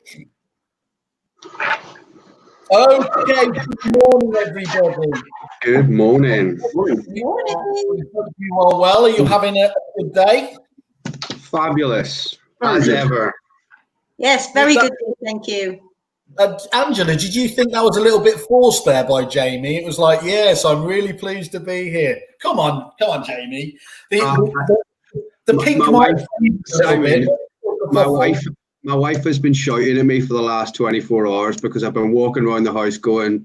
Okay, good morning, everybody. Good morning. Hope you are well. Are you having a good day? Fabulous, as ever. Yes, very good. Thank you. Angela, did you think that was a little bit forced there by Jamie? It was like, yes, I'm really pleased to be here. Come on, Jamie. The pink mic a little bit. My wife has been shouting at me for the last 24 hours because I've been walking around the house going,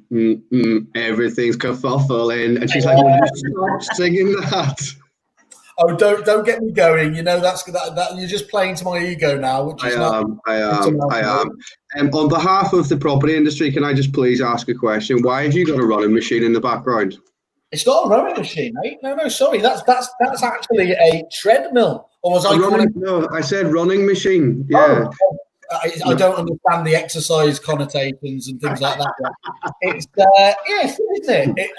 everything's kerfuffle, and she's like, "Will you stop singing that?" Oh, don't get me going. You know that you're just playing to my ego now, which is I am. On behalf of the property industry, can I just please ask a question? Why have you got a running machine in the background? It's not a rowing machine, mate. No, sorry. That's actually a treadmill. Or was I calling it? No, I said running machine. Yeah. Oh, I don't understand the exercise connotations and things like that. It's yes, isn't it?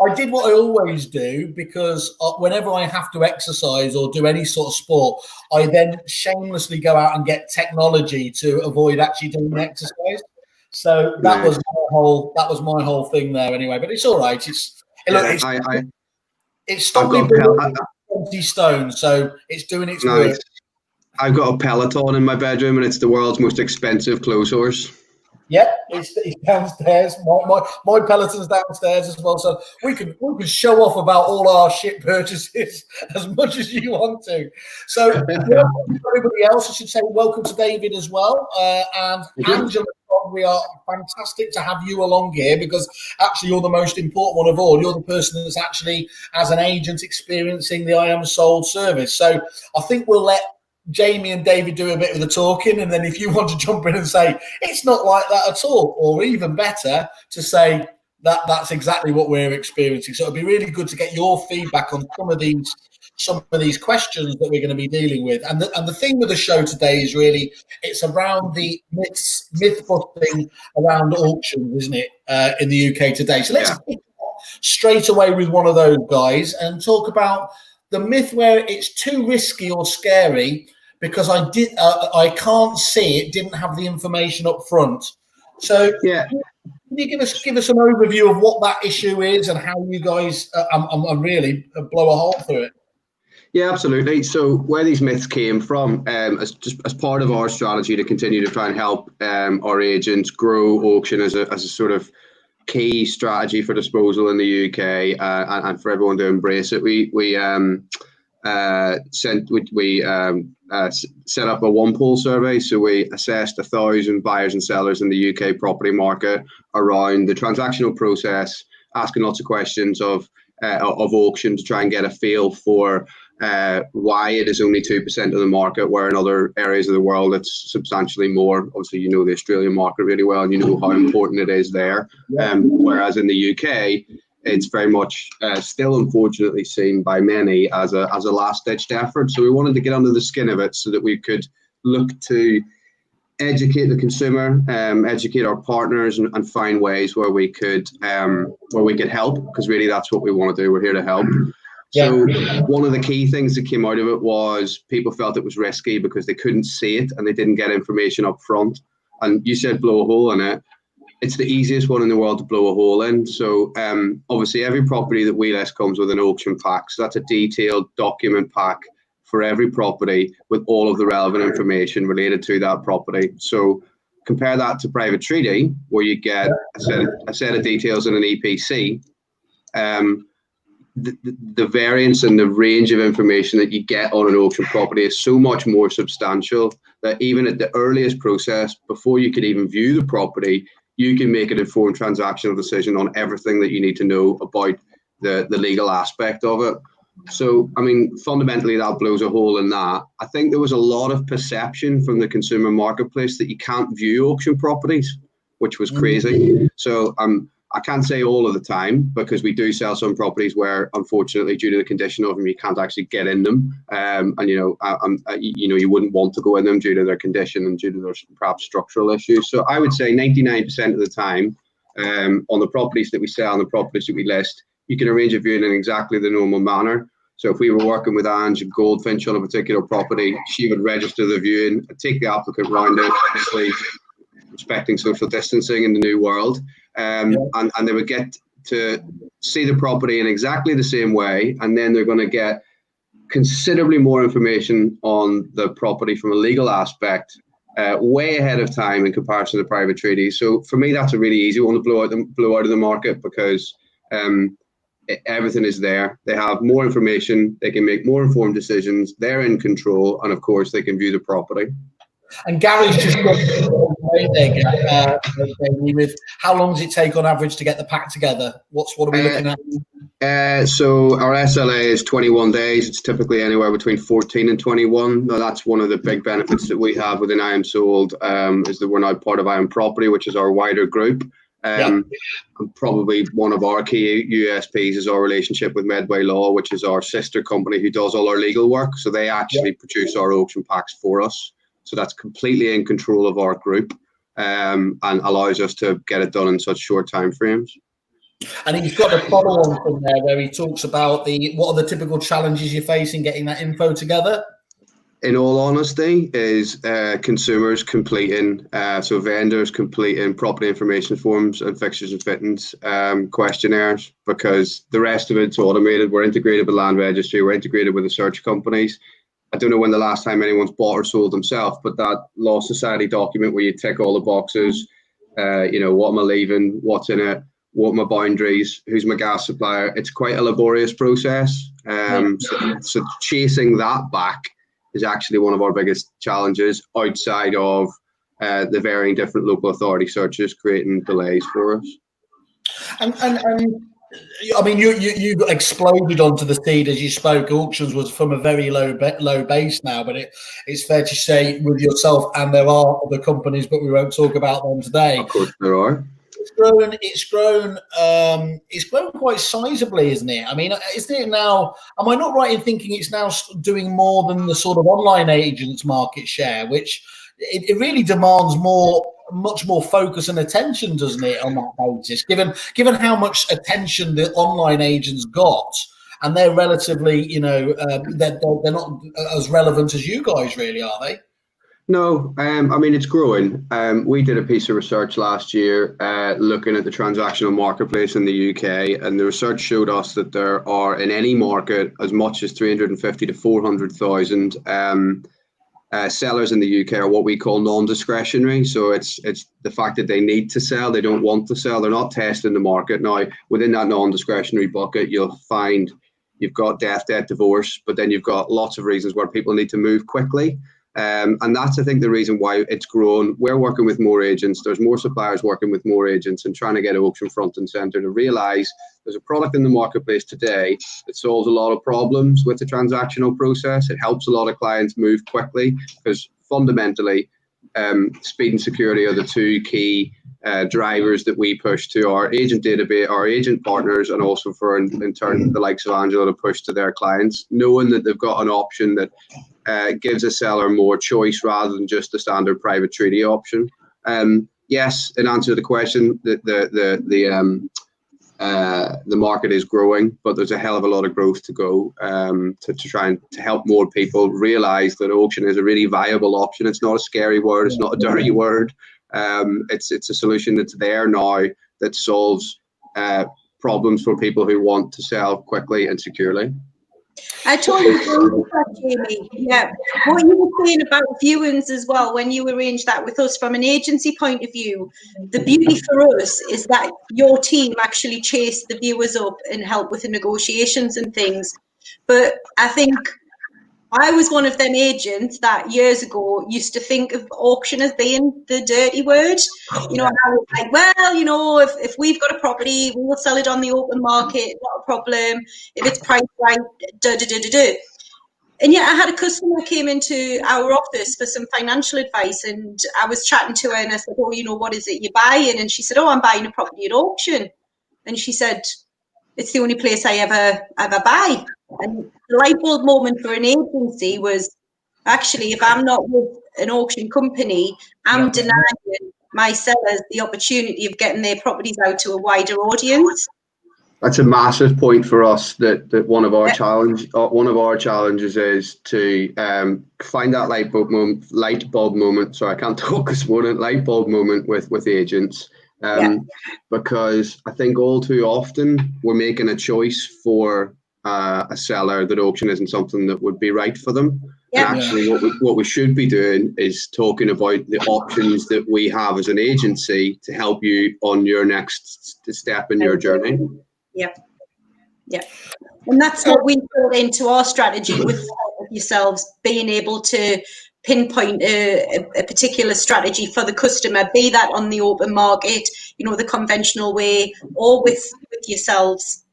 I did what I always do because whenever I have to exercise or do any sort of sport, I then shamelessly go out and get technology to avoid actually doing the exercise. So that was my whole thing there anyway. But it's all right. It's stopped me being 20 stone, so it's doing its work. I've got a Peloton in my bedroom, and it's the world's most expensive clothes horse. Yep, it's downstairs. My Peloton's downstairs as well, so we can show off about all our shit purchases as much as you want to. So welcome to everybody else. I should say welcome to David as well, and Angela. We are fantastic to have you along here because actually you're the most important one of all. You're the person that's actually, as an agent, experiencing the I Am Sold service. So I think we'll let Jamie and David do a bit of the talking, and then if you want to jump in and say it's not like that at all, or even better to say that's exactly what we're experiencing. So it'd be really good to get your feedback on some of these questions that we're going to be dealing with. And the thing with the show today is really it's around the myth busting around auctions, isn't it, in the UK today? So let's kick off straight away with one of those guys and talk about the myth where it's too risky or scary because I can't see it, didn't have the information up front. So can you give us an overview of what that issue is and how you guys really blow a hole through it? Yeah, absolutely. So where these myths came from, as part of our strategy to continue to try and help our agents grow auction as a sort of key strategy for disposal in the UK and for everyone to embrace it, we set up a one poll survey. So we assessed 1,000 buyers and sellers in the UK property market around the transactional process, asking lots of questions of auction to try and get a feel for why it is only 2% of the market, where in other areas of the world it's substantially more. Obviously, you know the Australian market really well, and you know how important it is there. Whereas in the UK, it's very much still unfortunately seen by many as a last-ditched effort. So we wanted to get under the skin of it so that we could look to educate the consumer, educate our partners, and find ways where we could help, because really that's what we want to do. We're here to help. So one of the key things that came out of it was people felt it was risky because they couldn't see it and they didn't get information up front. And you said blow a hole in it. It's the easiest one in the world to blow a hole in. So obviously every property that we list comes with an auction pack. So that's a detailed document pack for every property with all of the relevant information related to that property. So compare that to private treaty, where you get a set of details in an EPC. The variance and the range of information that you get on an auction property is so much more substantial that even at the earliest process, before you could even view the property, you can make an informed transactional decision on everything that you need to know about the legal aspect of it. So, I mean, fundamentally, that blows a hole in that. I think there was a lot of perception from the consumer marketplace that you can't view auction properties, which was crazy. So I can't say all of the time, because we do sell some properties where, unfortunately, due to the condition of them, you can't actually get in them, and you wouldn't want to go in them due to their condition and due to their perhaps structural issues. So I would say 99% of the time, on the properties that we sell and the properties that we list, you can arrange a viewing in exactly the normal manner. So if we were working with Ange and Goldfinch on a particular property, she would register the viewing, take the applicant round it, obviously respecting social distancing in the new world, and they would get to see the property in exactly the same way, and then they're going to get considerably more information on the property from a legal aspect way ahead of time in comparison to private treaties. So for me, that's a really easy one to blow out of the market, because everything is there. They have more information, they can make more informed decisions, they're in control, and of course they can view the property. And Gary's just got with how long does it take on average to get the pack together? What are we looking at? So our SLA is 21 days. It's typically anywhere between 14 and 21. Now, that's one of the big benefits that we have within I Am Sold, is that we're now part of I Am Property, which is our wider group. And probably one of our key USPs is our relationship with Medway Law, which is our sister company who does all our legal work. So they actually produce our auction packs for us. So that's completely in control of our group, and allows us to get it done in such short time frames. And he's got a follow-on from there where he talks about what are the typical challenges you're facing getting that info together? In all honesty, is consumers completing, so vendors completing property information forms and fixtures and fittings questionnaires, because the rest of it's automated. We're integrated with Land Registry, we're integrated with the search companies. I don't know when the last time anyone's bought or sold themselves, but that Law Society document where you tick all the boxes, what am I leaving, what's in it, what are my boundaries, who's my gas supplier, it's quite a laborious process. So chasing that back is actually one of our biggest challenges, outside of the varying different local authority searches creating delays for us. And I mean, you exploded onto the seed as you spoke. Auctions was from a very low base now, but it's fair to say with yourself, and there are other companies, but we won't talk about them today. Of course there are. It's grown quite sizably, isn't it? I mean, isn't it now? Am I not right in thinking it's now doing more than the sort of online agents' market share, which it really demands much more focus and attention, doesn't it, on that basis? Given how much attention the online agents got, and they're relatively, they're not as relevant as you guys, really, are they? No, I mean, it's growing. We did a piece of research last year looking at the transactional marketplace in the UK, and the research showed us that there are in any market as much as 350 to 400,000 sellers in the UK are what we call non-discretionary. So it's the fact that they need to sell, they don't want to sell, they're not testing the market. Now, within that non-discretionary bucket, you'll find you've got death, divorce, but then you've got lots of reasons where people need to move quickly. And that's, I think, the reason why it's grown. We're working with more agents. There's more suppliers working with more agents and trying to get auction front and center to realize there's a product in the marketplace today that solves a lot of problems with the transactional process. It helps a lot of clients move quickly, because fundamentally, speed and security are the two key drivers that we push to our agent database, our agent partners, and also for in turn the likes of Angela to push to their clients, knowing that they've got an option that gives a seller more choice rather than just the standard private treaty option. Yes, in answer to the question, the market is growing, but there's a hell of a lot of growth to go to try and to help more people realize that auction is a really viable option. It's not a scary word. It's not a dirty word. It's a solution that's there now that solves problems for people who want to sell quickly and securely. I totally agree with that, Jamie. Yeah. What you were saying about viewings as well, when you arrange that with us from an agency point of view, the beauty for us is that your team actually chase the viewers up and help with the negotiations and things. But I think I was one of them agents that years ago used to think of auction as being the dirty word. I was like, well, if we've got a property, we will sell it on the open market, not a problem. If it's priced right, And yet I had a customer came into our office for some financial advice, and I was chatting to her and I said, what is it you're buying? And she said, I'm buying a property at auction. And she said, it's the only place I ever buy. And the light bulb moment for an agency was, actually, if I'm not with an auction company, I'm denying my sellers the opportunity of getting their properties out to a wider audience. That's a massive point for us. That one of our challenges is to find that light bulb moment. Sorry, I can't talk this morning. Light bulb moment with agents, because I think all too often we're making a choice for a seller that auction isn't something that would be right for them. Yeah. And actually, what we should be doing is talking about the options that we have as an agency to help you on your next step in your journey. Yeah. And that's what we put into our strategy with yourselves, being able to pinpoint a particular strategy for the customer, be that on the open market, the conventional way, or with yourselves.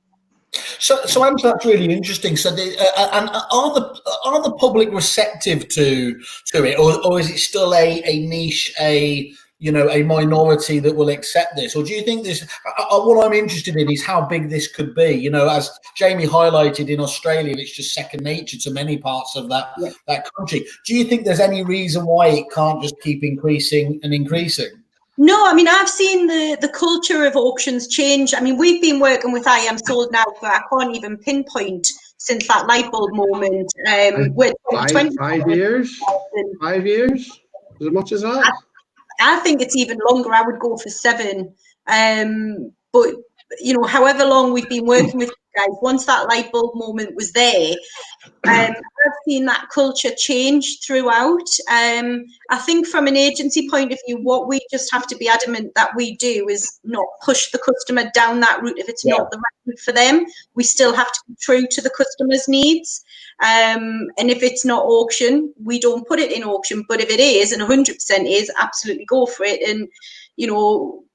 So Angela, that's really interesting. So, and are the public receptive to it, or is it still a niche, a minority that will accept this? Or do you think this? What I'm interested in is how big this could be. As Jamie highlighted, in Australia, it's just second nature to many parts of that country. Do you think there's any reason why it can't just keep increasing and increasing? No, I mean, I've seen the culture of auctions change. I mean, we've been working with I Am Sold now for, I can't even pinpoint, since that light bulb moment. With 5 years? 5 years? As much as that? I think it's even longer. I would go for 7. But, however long we've been working with you guys, once that light bulb moment was there, I've seen that culture change throughout. I think from an agency point of view, what we just have to be adamant that we do is not push the customer down that route if it's not the right route for them. We still have to be true to the customer's needs. And if it's not auction, we don't put it in auction. But if it is, and 100% is, absolutely go for it. And,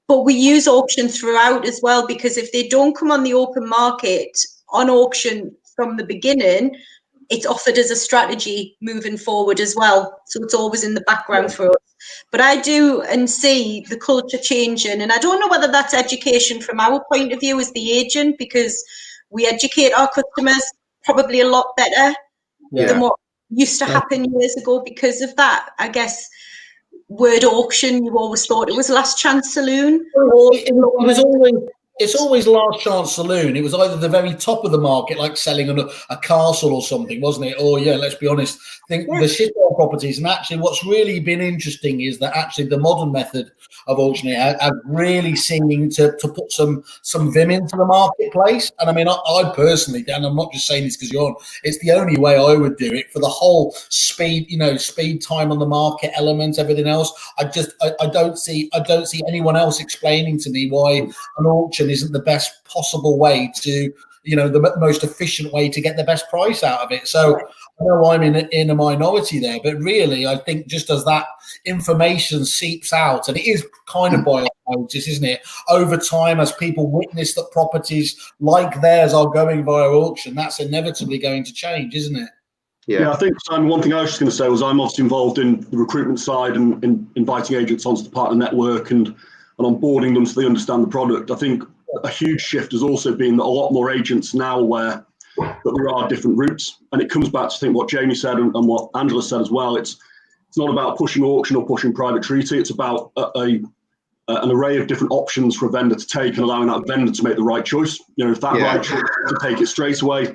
but we use auction throughout as well, because if they don't come on the open market on auction from the beginning, it's offered as a strategy moving forward as well. So it's always in the background for us. But I do and see the culture changing. And I don't know whether that's education from our point of view as the agent, because we educate our customers probably a lot better than what used to happen years ago because of that. I guess word auction, you always thought it was last chance saloon. It's always last chance saloon. It was either the very top of the market, like selling a castle or something, wasn't it? Or let's be honest, I think the shitwell properties. And actually, what's really been interesting is that actually the modern method of auctioning have really seeming to put some vim into the marketplace. And I mean, I personally, and I'm not just saying this because you're on, it's the only way I would do it for the whole speed, speed, time on the market element, everything else. I don't see anyone else explaining to me why an auction isn't the best possible way to, the most efficient way to get the best price out of it. So I know I'm in a minority there, but really I think just as that information seeps out, and it is kind of by osmosis, isn't it? Over time, as people witness that properties like theirs are going via auction, that's inevitably going to change, isn't it? Yeah, I think, Simon, one thing I was just going to say was I'm obviously involved in the recruitment side and in inviting agents onto the partner network and onboarding them so they understand the product. I think a huge shift has also been that a lot more agents now are aware that there are different routes. And it comes back to, I think, what Jamie said and what Angela said as well. It's not about pushing auction or pushing private treaty. It's about an array of different options for a vendor to take and allowing that vendor to make the right choice. If that right choice to take it straight away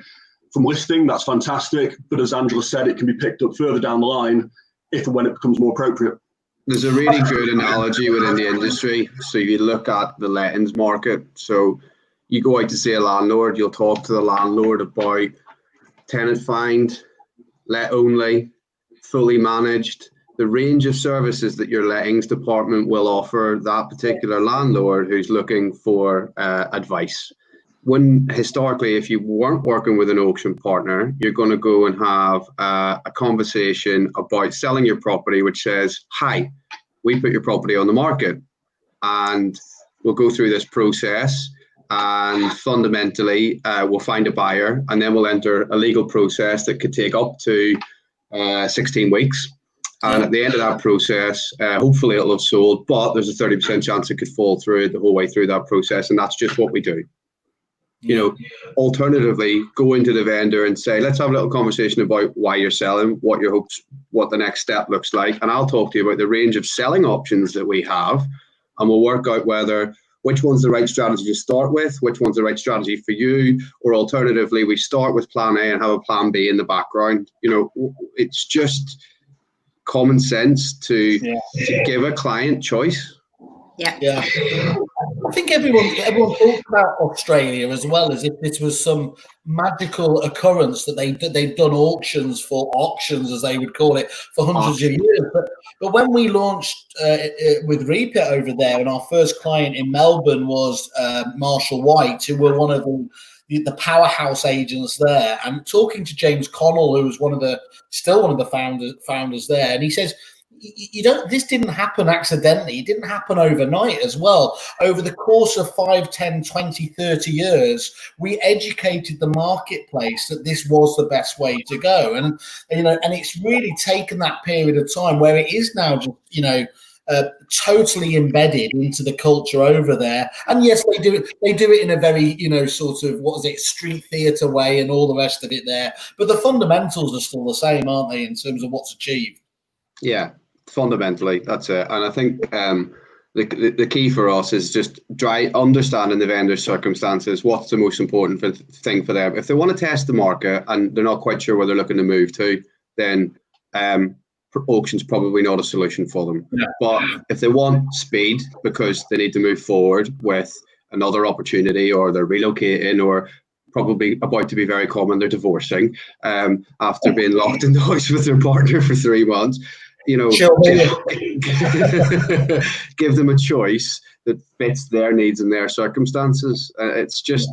from listing, that's fantastic. But as Angela said, it can be picked up further down the line if and when it becomes more appropriate. There's a really good analogy within the industry. So you look at the lettings market. So you go out to see a landlord, you'll talk to the landlord about tenant find, let only, fully managed, the range of services that your lettings department will offer that particular landlord who's looking for advice. When historically, if you weren't working with an auction partner, you're going to go and have a conversation about selling your property, which says, hi, we put your property on the market and we'll go through this process and fundamentally we'll find a buyer and then we'll enter a legal process that could take up to 16 weeks. And at the end of that process, hopefully it'll have sold, but there's a 30% chance it could fall through the whole way through that process. And that's just what we do. Alternatively, go into the vendor and say, let's have a little conversation about why you're selling, what your hopes, what the next step looks like. And I'll talk to you about the range of selling options that we have. And we'll work out whether which one's the right strategy to start with, which one's the right strategy for you, or alternatively, we start with plan A and have a plan B in the background. It's just common sense to give a client choice. Yeah. I think everyone talks about Australia as well as if this was some magical occurrence that they've done auctions, as they would call it, for hundreds of years. But when we launched with Repeat over there, and our first client in Melbourne was Marshall White, who were one of the powerhouse agents there, and talking to James Connell, who was still one of the founders there, and he says, this didn't happen accidentally. It didn't happen overnight as well. Over the course of 5, 10, 20, 30 years, we educated the marketplace that this was the best way to go. And, and it's really taken that period of time where it is now just, totally embedded into the culture over there. And yes, they do it in a very, sort of, street theatre way and all the rest of it there. But the fundamentals are still the same, aren't they, in terms of what's achieved? Yeah. Fundamentally, that's it. And I think the key for us is just understanding the vendor's circumstances. What's the most important thing for them? If they want to test the market and they're not quite sure where they're looking to move to, then auction's probably not a solution for them. Yeah. But if they want speed because they need to move forward with another opportunity, or they're relocating, or probably about to be very common, they're divorcing after being locked in the house with their partner for 3 months, give them a choice that fits their needs and their circumstances. It's just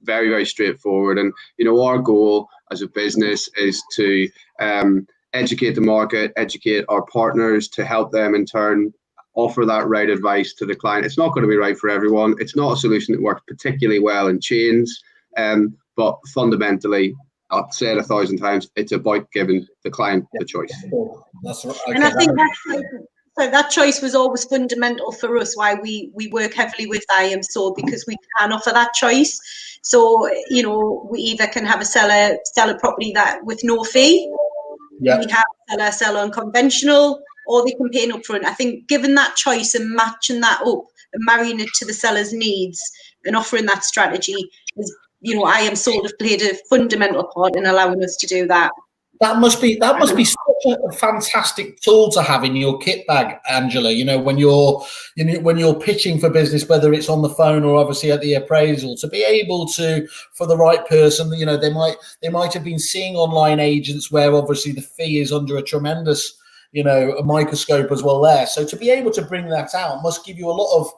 very, very straightforward. And our goal as a business is to educate the market, educate our partners, to help them in turn offer that right advice to the client. It's not going to be right for everyone. It's not a solution that works particularly well in chains, but fundamentally, I'll say it 1,000 times, it's about giving the client the choice. That's right. And I think that choice was always fundamental for us, why we work heavily with I Am Sold, because we can offer that choice. So, we either can have a seller sell a property that with no fee, we have sell unconventional, or they can pay an upfront. I think given that choice and matching that up and marrying it to the seller's needs and offering that strategy is, I Am Sold have played a fundamental part in allowing us to do that. That must be such a fantastic tool to have in your kit bag, Angela. When you're pitching for business, whether it's on the phone or obviously at the appraisal, to be able to, for the right person, they might have been seeing online agents where obviously the fee is under a tremendous, a microscope as well there. So to be able to bring that out must give you a lot of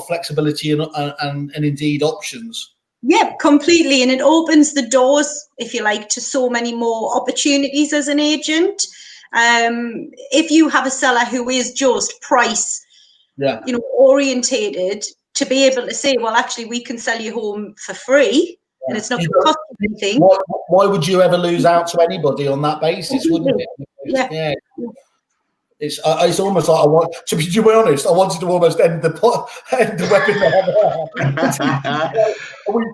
flexibility and indeed options. Yeah, completely. And it opens the doors, if you like, to so many more opportunities as an agent. If you have a seller who is just price, orientated, to be able to say, well, actually, we can sell you home for free, and it's not going to cost you anything. Why would you ever lose out to anybody on that basis, wouldn't it? Yeah. It's almost like to be honest, I wanted to almost end the webinar.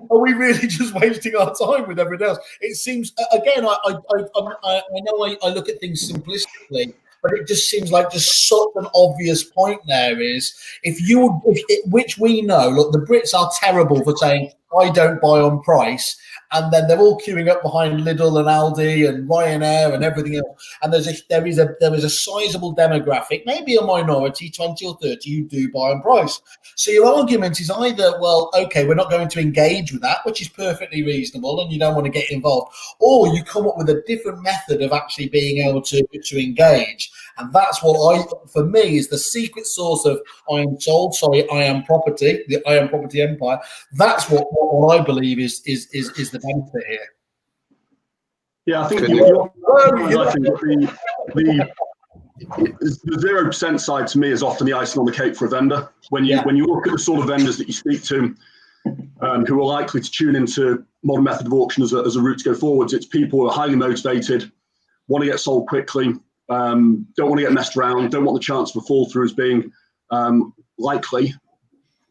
Are we really just wasting our time with everything else? It seems, again, I know I look at things simplistically, but it just seems like just such an obvious point there is, which we know, look, the Brits are terrible for saying, I don't buy on price. And then they're all queuing up behind Lidl and Aldi and Ryanair and everything else. And there is a sizable demographic, maybe a minority, 20 or 30, who do buy on price. So your argument is either, well, okay, we're not going to engage with that, which is perfectly reasonable, and you don't want to get involved, or you come up with a different method of actually being able to engage. And that's what for me is the secret sauce of I Am Property, the I Am Property empire. That's what I believe is the benefit here. Yeah, I think the 0% side to me is often the icing on the cake for a vendor. When you look at the sort of vendors that you speak to, who are likely to tune into modern method of auction as a route to go forwards, it's people who are highly motivated, want to get sold quickly, don't want to get messed around, don't want the chance of a fall through as being likely.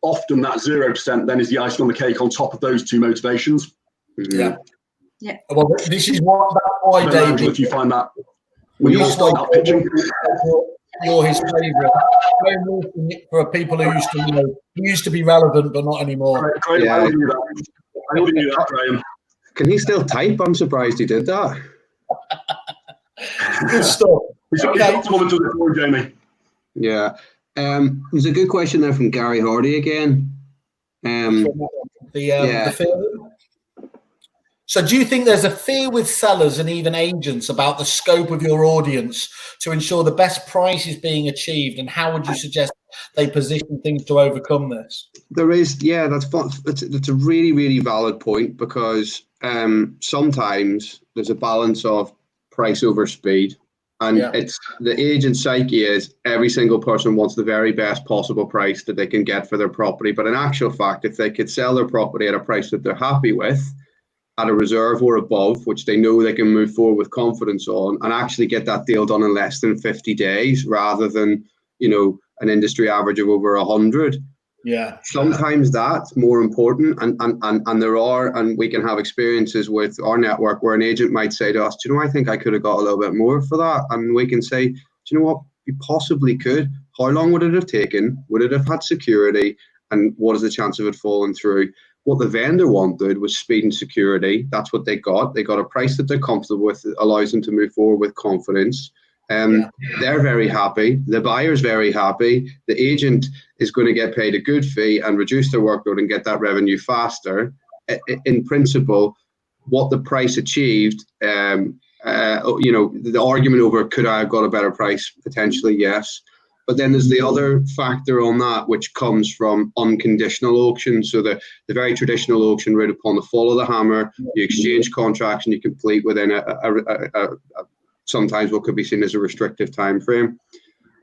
Often that 0% then is the icing on the cake on top of those two motivations. Yeah. Well, this is why, David. If you find that when you start pitching. you're his favourite. Graham Wilson, for people who used to know, he used to be relevant, but not anymore. Graham, Yeah. I already knew that, Graham. Can he still type? I'm surprised he did that. Good stuff. Okay. Someone to the Jamie. Yeah. There's a good question there from Gary Hardy again. The fear. So do you think there's a fear with sellers and even agents about the scope of your audience to ensure the best price is being achieved? And how would you suggest they position things to overcome this? There is, yeah, that's a really, really valid point, because sometimes there's a balance of price over speed. And it's the agent psyche is every single person wants the very best possible price that they can get for their property. But in actual fact, if they could sell their property at a price that they're happy with, at a reserve or above, which they know they can move forward with confidence on, and actually get that deal done in less than 50 days rather than, an industry average of over 100. Yeah. Sometimes that's more important, and we can have experiences with our network where an agent might say to us, I think I could have got a little bit more for that. And we can say, do you know what, you possibly could. How long would it have taken? Would it have had security? And what is the chance of it falling through? What the vendor wanted was speed and security. That's what they got. They got a price that they're comfortable with, that allows them to move forward with confidence. They're very happy. The buyer's very happy. The agent is going to get paid a good fee and reduce their workload and get that revenue faster. In principle, what the price achieved, the argument over could I have got a better price? Potentially, yes. But then there's the other factor on that, which comes from unconditional auction. So the very traditional auction route upon the fall of the hammer, you exchange contracts and you complete within sometimes what could be seen as a restrictive time frame.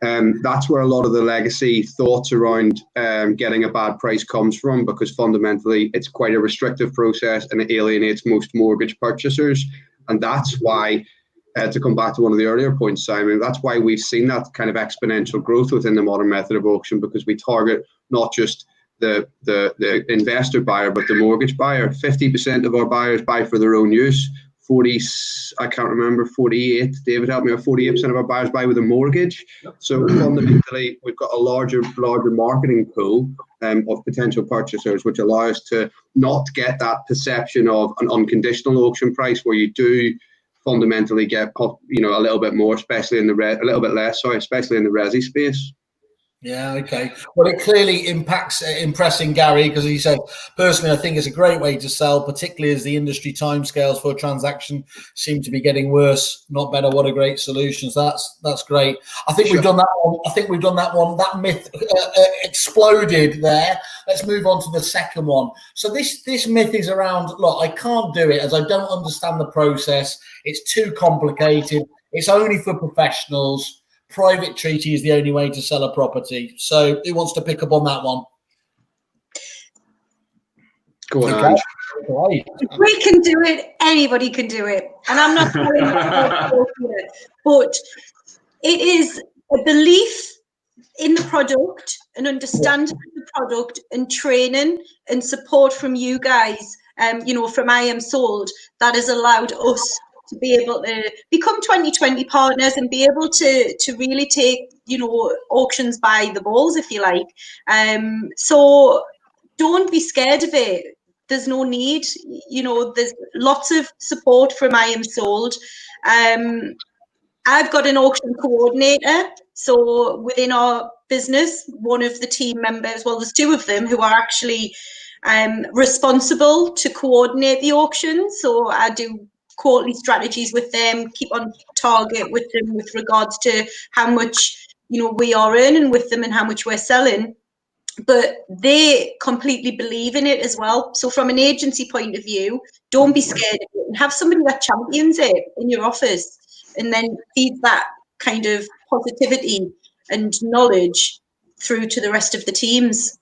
That's where a lot of the legacy thoughts around getting a bad price comes from, because fundamentally it's quite a restrictive process and it alienates most mortgage purchasers. And that's why, to come back to one of the earlier points, Simon, that's why we've seen that kind of exponential growth within the modern method of auction, because we target not just the investor buyer, but the mortgage buyer. 50% of our buyers buy for their own use. 48, David, help me out, 48% of our buyers buy with a mortgage. So fundamentally, we've got a larger marketing pool of potential purchasers, which allow us to not get that perception of an unconditional auction price where you do fundamentally get a little bit more, especially in the resi space. Yeah, okay. Well, it clearly impressing Gary, because he said, personally, I think it's a great way to sell, particularly as the industry timescales for a transaction seem to be getting worse, not better. What a great solution. So that's great. I think we've done that one. That myth exploded there. Let's move on to the second one. So this myth is around, look, I can't do it as I don't understand the process. It's too complicated. It's only for professionals. Private treaty is the only way to sell a property. So who wants to pick up on that one? Go on, Ange. If we can do it, anybody can do it. And I'm not telling you, but it is a belief in the product, an understanding of the product, and training and support from you guys, from I Am Sold, that has allowed us to be able to become 2020 partners and be able to really take, auctions by the balls, if you like. So don't be scared of it. There's no need, there's lots of support from I Am Sold. I've got an auction coordinator. So within our business, one of the team members, well, there's two of them who are actually responsible to coordinate the auction. So I do quarterly strategies with them, keep on target with them with regards to how much we are earning with them and how much we're selling. But they completely believe in it as well. So from an agency point of view, don't be scared of it and have somebody that champions it in your office and then feeds that kind of positivity and knowledge through to the rest of the teams.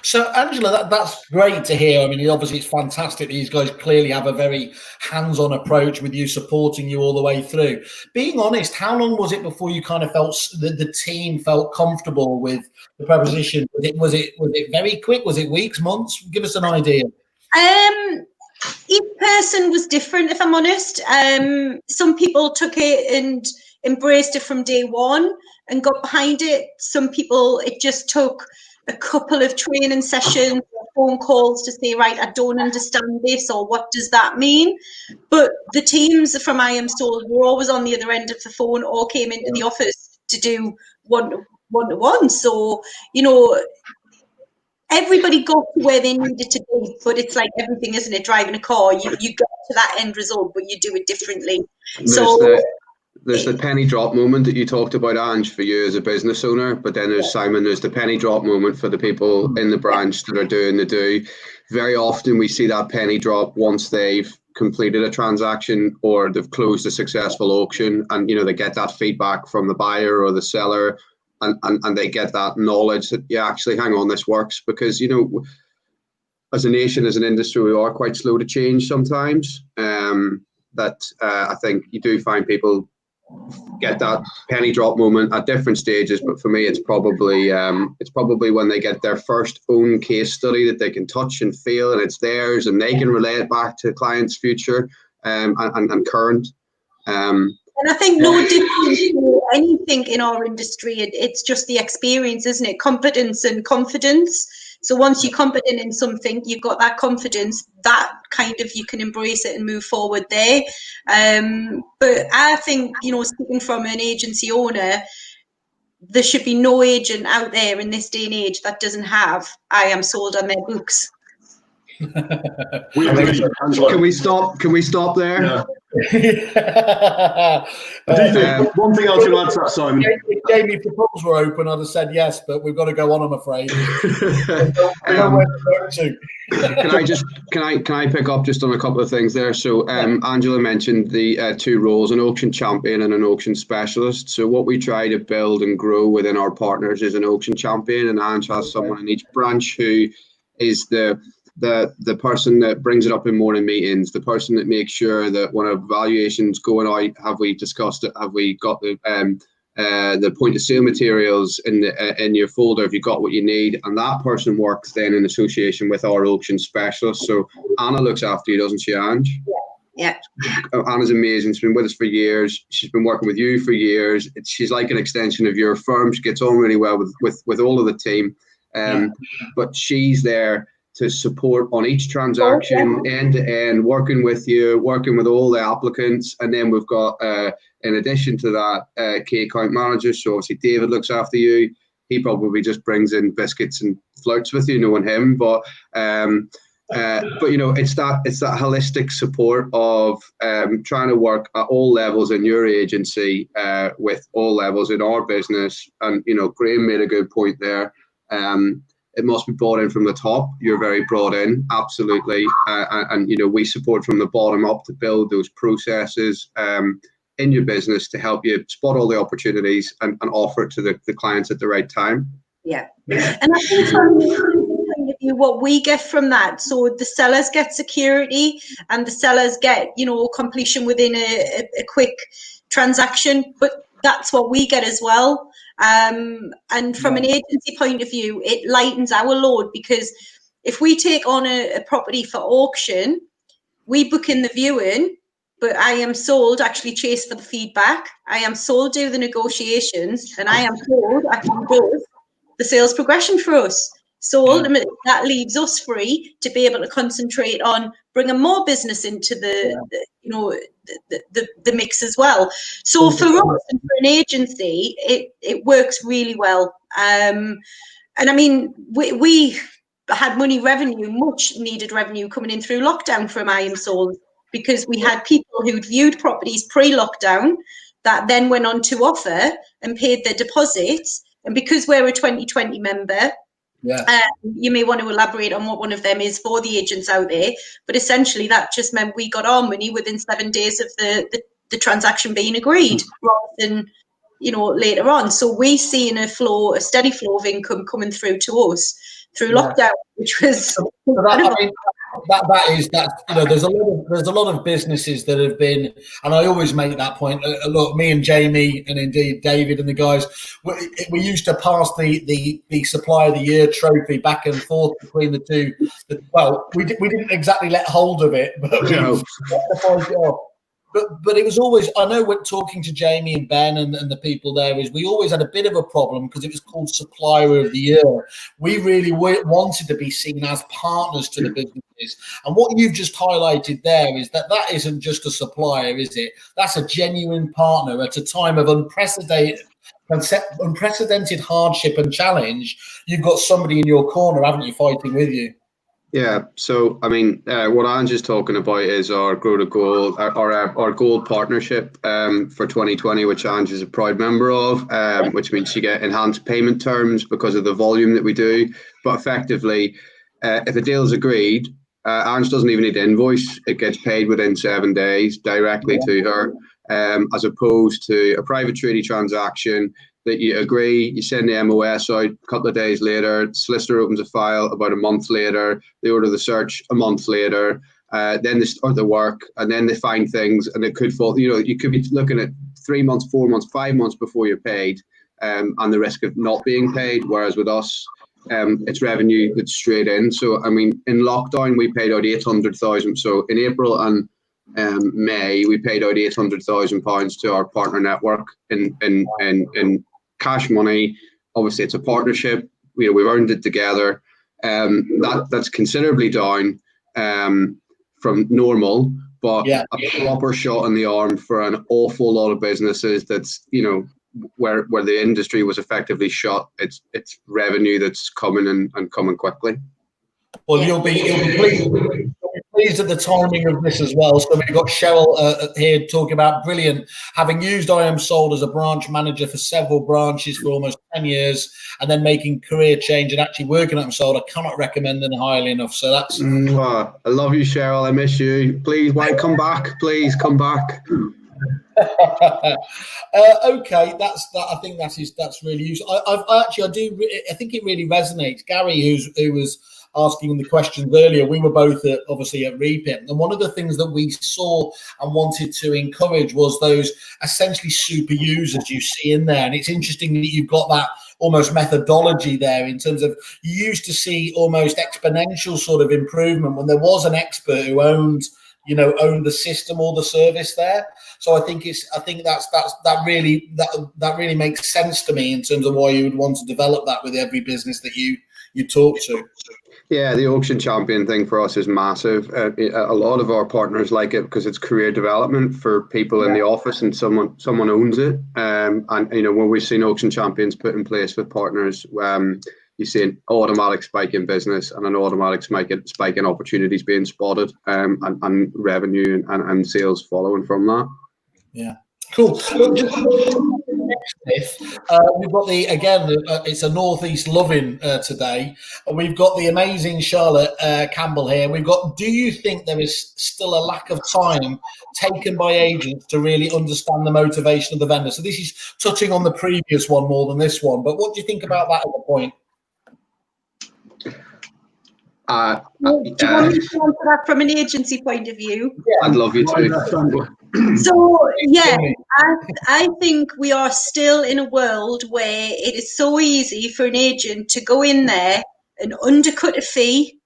So, Angela, that's great to hear. I mean, obviously, it's fantastic. These guys clearly have a very hands-on approach with you, supporting you all the way through. Being honest, how long was it before you kind of felt the team felt comfortable with the proposition? Was it very quick? Was it weeks, months? Give us an idea. Each person was different, if I'm honest. Some people took it and embraced it from day one and got behind it. Some people, it just took a couple of training sessions or phone calls to say, right, I don't understand this, or what does that mean? But the teams from I Am Sold were always on the other end of the phone or came into the office to do one-to-one. So, you know, everybody got to where they needed to be, but it's like everything, isn't it? Driving a car, you get to that end result, but you do it differently. There's the penny drop moment that you talked about, Ange, for you as a business owner, but then there's Simon, there's the penny drop moment for the people in the branch that are doing the do. Very often we see that penny drop once they've completed a transaction or they've closed a successful auction, and, you know, they get that feedback from the buyer or the seller, and they get that knowledge that, yeah, actually, hang on, this works. Because, you know, as a nation, as an industry, we are quite slow to change sometimes. I think you do find people get that penny drop moment at different stages, but for me, it's probably when they get their first own case study that they can touch and feel, and it's theirs, and they can relate it back to clients' future and current. And I think no different to anything in our industry, it's just the experience, isn't it? Competence and confidence. So once you're competent in something, you've got that confidence, that kind of, you can embrace it and move forward there. But I think, you know, speaking from an agency owner, there should be no agent out there in this day and age that doesn't have I Am Sold on their books. Can we stop there? Yeah. I do think one thing I was going to add to that, Simon. Jamie, if the pubs were open, I'd have said yes, but we've got to go on, I'm afraid. Can I pick up just on a couple of things there? So Angela mentioned the two roles, an auction champion and an auction specialist. So what we try to build and grow within our partners is an auction champion, and Ange has someone in each branch who is the person that brings it up in morning meetings, the person that makes sure that when a valuation's going out, have we discussed it? Have we got the point of sale materials in your folder? Have you got what you need? And that person works then in association with our auction specialist. So Anna looks after you, doesn't she, Ange? Yeah. Anna's amazing. She's been with us for years. She's been working with you for years. She's like an extension of your firm. She gets on really well with all of the team. But she's there to support on each transaction, end to end, working with you, working with all the applicants. And then we've got, in addition to that, key account managers. So obviously David looks after you. He probably just brings in biscuits and flirts with you, knowing him. But you know, it's that holistic support of trying to work at all levels in your agency, with all levels in our business. And, you know, Graham made a good point there. It must be brought in from the top. You're very brought in, absolutely. And you know, we support from the bottom up to build those processes in your business to help you spot all the opportunities and offer it to the clients at the right time. Yeah. And I think from the point of view, what we get from that, so the sellers get security and the sellers get, you know, completion within a quick transaction, but that's what we get as well. And from an agency point of view, it lightens our load, because if we take on a property for auction, we book in the viewing, but I Am Sold actually chase for the feedback. I Am Sold do the negotiations, and I Am Sold actually does the sales progression for us. So ultimately, that leaves us free to be able to concentrate on bringing more business into the mix as well. So for us and for an agency, it works really well. And I mean, we had much needed revenue coming in through lockdown from I Am Sold, because we had people who'd viewed properties pre-lockdown that then went on to offer and paid their deposits. And because we're a 2020 member, you may want to elaborate on what one of them is for the agents out there, but essentially that just meant we got our money within 7 days of the transaction being agreed, rather than, you know, later on. So we seen a steady flow of income coming through to us through lockdown, which was there's a lot of businesses that have been, and I always make that point. Look, me and Jamie, and indeed David and the guys, we used to pass the Supplier of the Year trophy back and forth between the two. Well, we didn't exactly let hold of it, but But it was always, I know when talking to Jamie and Ben and the people there, is we always had a bit of a problem because it was called Supplier of the Year. We really wanted to be seen as partners to the businesses. And what you've just highlighted there is that isn't just a supplier, is it? That's a genuine partner at a time of unprecedented hardship and challenge. You've got somebody in your corner, haven't you, fighting with you? Yeah, so I mean, what Ange's talking about is our Grow to Gold, our Gold partnership for 2020, which Ange is a proud member of, which means you get enhanced payment terms because of the volume that we do. But effectively, if a deal is agreed, Ange doesn't even need to invoice; it gets paid within 7 days directly to her, as opposed to a private treaty transaction that you agree, you send the MOS out, a couple of days later, solicitor opens a file about a month later, they order the search a month later, then they start the work, and then they find things, and it could fall, you could be looking at 3 months, 4 months, 5 months before you're paid, and the risk of not being paid, whereas with us, it's revenue that's straight in. So, I mean, in lockdown, we paid out 800,000. So in April and May, we paid out £800,000 to our partner network in cash money. Obviously, it's a partnership. We've earned it together. That's considerably down from normal, but a proper shot in the arm for an awful lot of businesses. That's where the industry was effectively shut. It's revenue that's coming and coming quickly. Well, you'll be pleased at the timing of this as well. So we've got Cheryl here talking about brilliant. Having used I Am Sold as a branch manager for several branches for almost 10 years and then making career change and actually working at I Am Sold, I cannot recommend them highly enough. So that's... I love you, Cheryl. I miss you. Please, come back. Please come back. Okay, I think that's really useful. I think it really resonates. Gary, who was asking the questions earlier, we were both obviously at REPIT, and one of the things that we saw and wanted to encourage was those essentially super users you see in there. And it's interesting that you've got that almost methodology there in terms of, you used to see almost exponential sort of improvement when there was an expert who owned the system or the service there. So I think that really makes sense to me in terms of why you would want to develop that with every business that you talk to. Yeah, the auction champion thing for us is massive. A lot of our partners like it because it's career development for people in the office, and someone owns it. And when we've seen auction champions put in place with partners, you see an automatic spike in business and an automatic spike in opportunities being spotted, and revenue and sales following from that. Yeah, cool. We've got it's a Northeast loving today. We've got the amazing Charlotte Campbell here. Do you think there is still a lack of time taken by agents to really understand the motivation of the vendor? So this is touching on the previous one more than this one, but what do you think about that at the point? Do you want me to answer that from an agency point of view? Yeah, I'd love you to. So, yeah, I think we are still in a world where it is so easy for an agent to go in there and undercut a fee,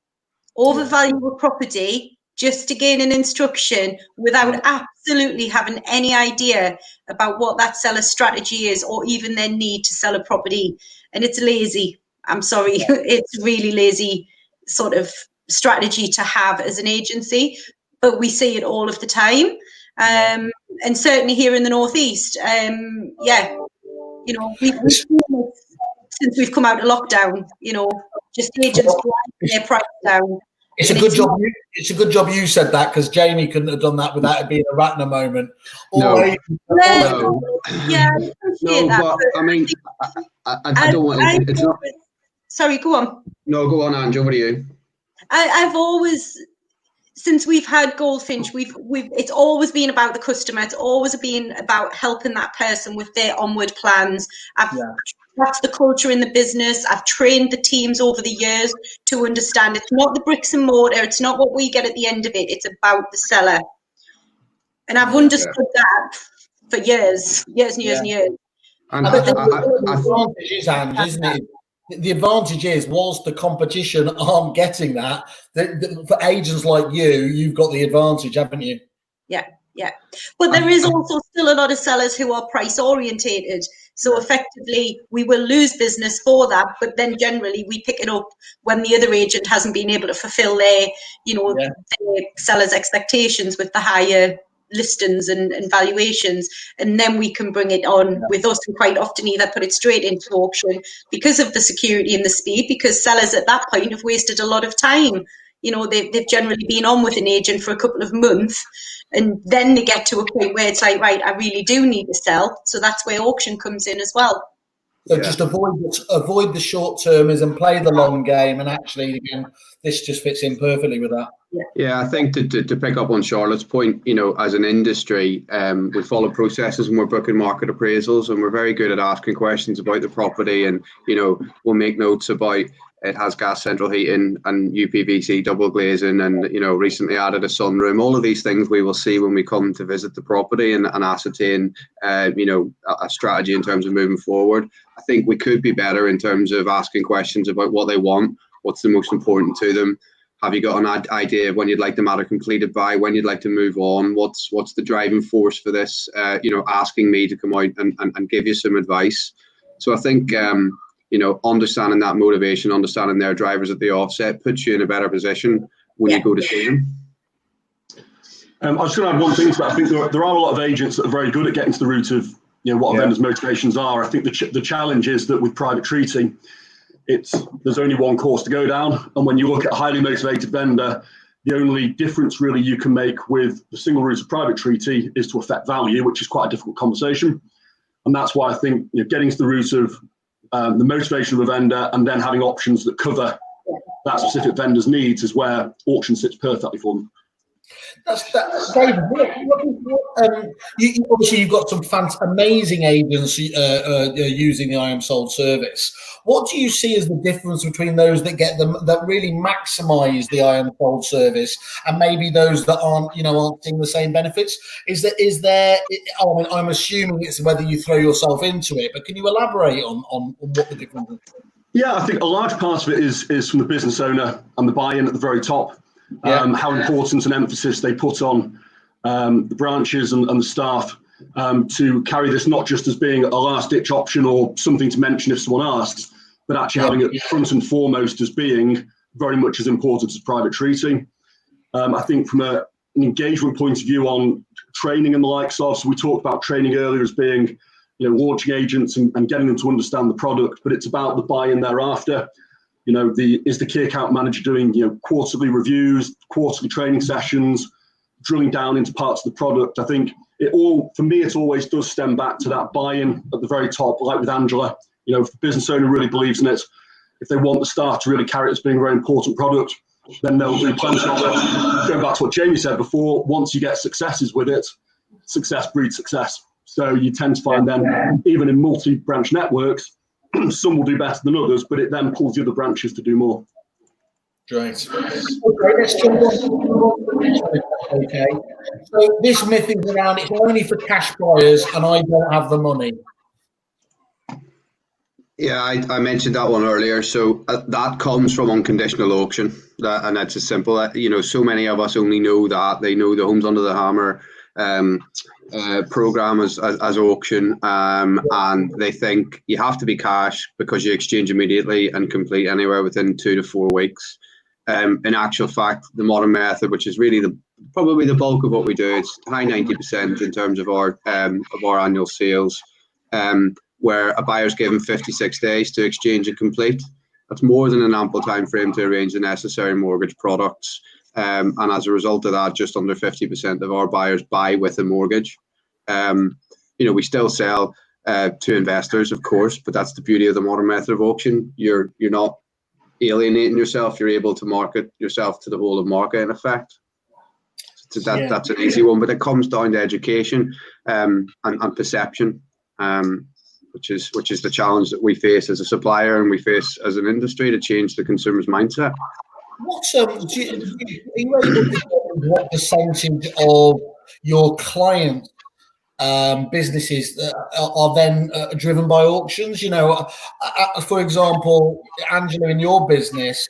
overvalue a property just to gain an instruction without absolutely having any idea about what that seller's strategy is or even their need to sell a property. And it's lazy. I'm sorry, it's really lazy sort of strategy to have as an agency, but we see it all of the time. And certainly here in the Northeast, we've seen it since we've come out of lockdown, just agents driving their price down. It's a good job. It's a good job you said that, because Jamie couldn't have done that without it being a Ratner moment. No. Yeah, I appreciate that. But I mean, I don't want to. Sorry, go on. No, go on, Ange. Over to you. I've always, since we've had Goldfinch, it's always been about the customer. It's always been about helping that person with their onward plans. I've That's the culture in the business. I've trained the teams over the years to understand it's not the bricks and mortar, it's not what we get at the end of it, it's about the seller. And I've understood that for years and years and years. And the advantage is, Ange, isn't it? The advantage is, whilst the competition aren't getting that, for agents like you've got the advantage, haven't you? Yeah. But there is also still a lot of sellers who are price orientated. So effectively, we will lose business for that. But then generally, we pick it up when the other agent hasn't been able to fulfill their seller's expectations with the higher listings and valuations, and then we can bring it on with us, and quite often either put it straight into auction because of the security and the speed, because sellers at that point have wasted a lot of time. They've generally been on with an agent for a couple of months, and then they get to a point where it's like, right, I really do need to sell. So that's where auction comes in as well. So just avoid the short termers and play the long game, and actually, again, this just fits in perfectly with that. Yeah, I think to pick up on Charlotte's point, as an industry, we follow processes when we're booking market appraisals, and we're very good at asking questions about the property, and we'll make notes about it has gas central heating and UPVC double glazing, and recently added a sunroom. All of these things we will see when we come to visit the property and ascertain a strategy in terms of moving forward. I think we could be better in terms of asking questions about what they want, what's the most important to them. Have you got an idea of when you'd like the matter completed by, when you'd like to move on? What's the driving force for this? Asking me to come out and give you some advice. So I think, understanding that motivation, understanding their drivers at the offset puts you in a better position when you go to see them. I was going to add one thing to that. I think there are a lot of agents that are very good at getting to the root of what a vendor's motivations are. I think the challenge is that with private treaty, there's only one course to go down, and when you look at a highly motivated vendor, the only difference really you can make with the single route of private treaty is to affect value, which is quite a difficult conversation. And that's why I think getting to the root of the motivation of a vendor and then having options that cover that specific vendor's needs is where auction sits perfectly for them. David, obviously you've got some amazing agents using the I Am Sold service. What do you see as the difference between those that that really maximise the I Am Sold service and maybe those that aren't seeing the same benefits? Is there? I'm assuming it's whether you throw yourself into it, but can you elaborate on what the difference is? Yeah, I think a large part of it is from the business owner and the buy-in at the very top. How important an emphasis they put on the branches and the staff to carry this not just as being a last-ditch option or something to mention if someone asks, but actually having it front and foremost as being very much as important as private treaty. I think from an engagement point of view on training and the likes of, so we talked about training earlier as being launching agents and getting them to understand the product, but it's about the buy-in thereafter. Is the key account manager doing quarterly reviews, quarterly training sessions, drilling down into parts of the product? I think it always does stem back to that buy-in at the very top, like with Angela. If the business owner really believes in it, if they want the staff to really carry it as being a very important product, then they'll do plenty of it. Going back to what Jamie said before, once you get successes with it, success breeds success. So you tend to find then, even in multi-branch networks, some will do better than others, but it then pulls the other branches to do more. Great. Okay, let's jump on. Okay. So this myth is around it's only for cash buyers and I don't have the money. Yeah, I mentioned that one earlier. So that comes from unconditional auction, and that's as simple. So many of us only know that. They know the Homes Under the Hammer program as auction, and they think you have to be cash because you exchange immediately and complete anywhere within 2 to 4 weeks. In actual fact, the modern method, which is really probably the bulk of what we do, it's high 90% in terms of our annual sales, where a buyer's given 56 days to exchange and complete. That's more than an ample time frame to arrange the necessary mortgage products. And as a result of that, just under 50% of our buyers buy with a mortgage. We still sell to investors, of course, but that's the beauty of the modern method of auction. You're not alienating yourself. You're able to market yourself to the whole of market, in effect. So that's an easy one, but it comes down to education and perception. which is the challenge that we face as a supplier and we face as an industry to change the consumer's mindset. What's are you able to tell what percentage of your clients' businesses are then driven by auctions? You know, for example, Angela, in your business,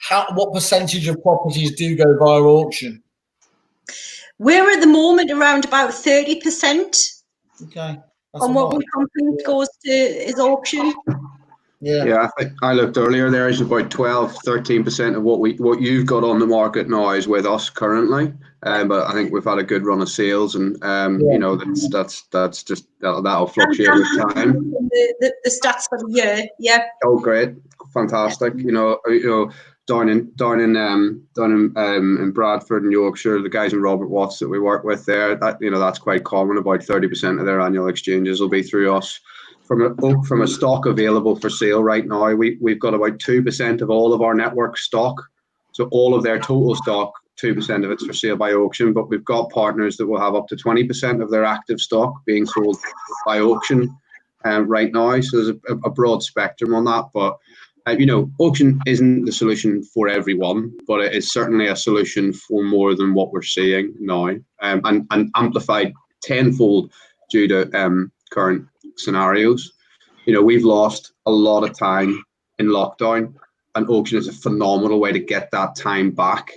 what percentage of properties do go via auction? We're at the moment around about 30%. Okay. On what we complete goes to is auction. Yeah, I think I looked earlier. There is about 12-13% of what you've got on the market now is with us currently. But I think we've had a good run of sales, and you know, that's just that'll fluctuate with time. The stats for the year, yeah. Oh, great, fantastic. You know, down in Bradford and Yorkshire, the guys in Robert Watts that we work with there, that's quite common. About 30% of their annual exchanges will be through us. From a stock available for sale right now, we've got about 2% of all of our network stock. So all of their total stock, 2% of it's for sale by auction, but we've got partners that will have up to 20% of their active stock being sold by auction right now. So there's a broad spectrum on that, but auction isn't the solution for everyone, but it is certainly a solution for more than what we're seeing now, and amplified tenfold due to current scenarios. We've lost a lot of time in lockdown, and auction is a phenomenal way to get that time back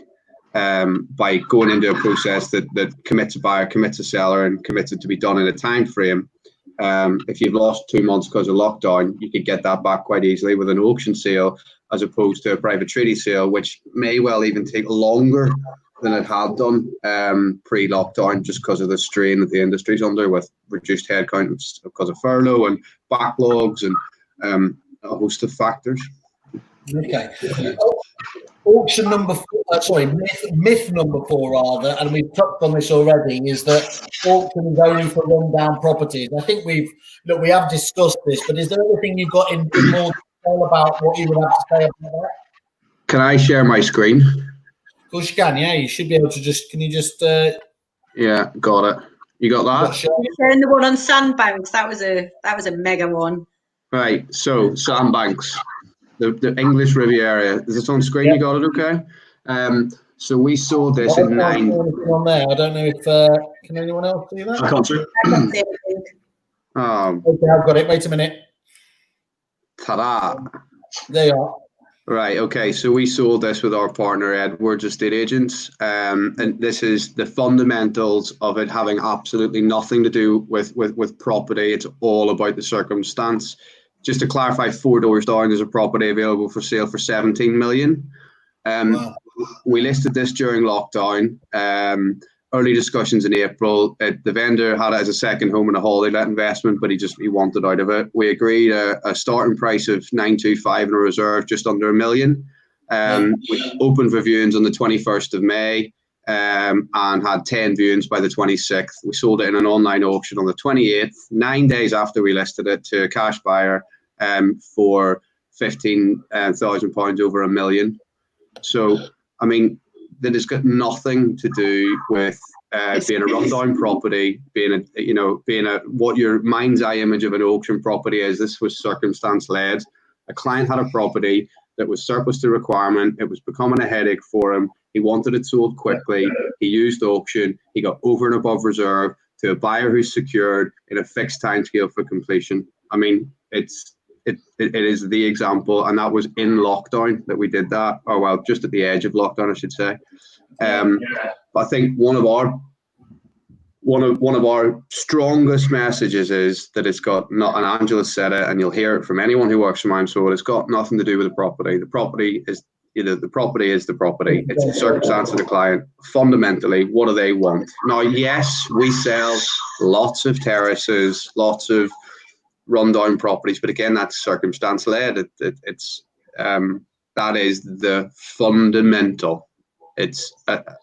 by going into a process that commits a buyer, commits a seller, and commits it to be done in a time frame. If you've lost 2 months because of lockdown, you could get that back quite easily with an auction sale, as opposed to a private treaty sale, which may well even take longer than it had done pre-lockdown, just because of the strain that the industry's under with reduced headcount because of furlough and backlogs and a host of factors. Okay. Auction number 4, myth number 4 rather, and we've touched on this already, is that auction is only for rundown properties. I think we have discussed this, but is there anything you've got in more detail about what you would have to say about that? Can I share my screen? Of course you can, yeah. You should be able to can you just... Yeah, got it. You got that? Sharing the one on Sandbanks, that was a mega one. Right, so Sandbanks, the English Riviera. Is this on screen? Yep. You got it okay? So we saw this in 9... on there. I don't know if... can anyone else see that? I can't see it. Okay, I've got it. Wait a minute. Ta-da. There you are. Right, okay, so we sold this with our partner Edwards Estate Agents, and this is the fundamentals of it having absolutely nothing to do with property. It's all about the circumstance. Just to clarify, 4 doors down, there's a property available for sale for 17 million. Wow. We listed this during lockdown. Early discussions in April. The vendor had it as a second home and a holiday let investment, but he wanted out of it. We agreed a starting price of 925 and a reserve just under $1 million. We opened for viewings on the 21st of May and had 10 viewings by the 26th. We sold it in an online auction on the 28th, 9 days after we listed it, to a cash buyer for £15,000 over $1 million. So, I mean, that has got nothing to do with being a rundown property, being what your mind's eye image of an auction property is. This was circumstance led. A client had a property that was surplus to requirement. It was becoming a headache for him. He wanted it sold quickly. He used auction. He got over and above reserve to a buyer who's secured in a fixed time scale for completion. I mean, it is the example, and that was in lockdown that we did that, or well, just at the edge of lockdown, I should say. I think one of our strongest messages is that it's got not, and Angela said it, and you'll hear it from anyone who works from Sold, it's got nothing to do with the property. The property is the property. It's the circumstance of the client. Fundamentally, what do they want? Now, yes, we sell lots of terraces, lots of rundown properties, but again, that's circumstance led. That is the fundamental. It's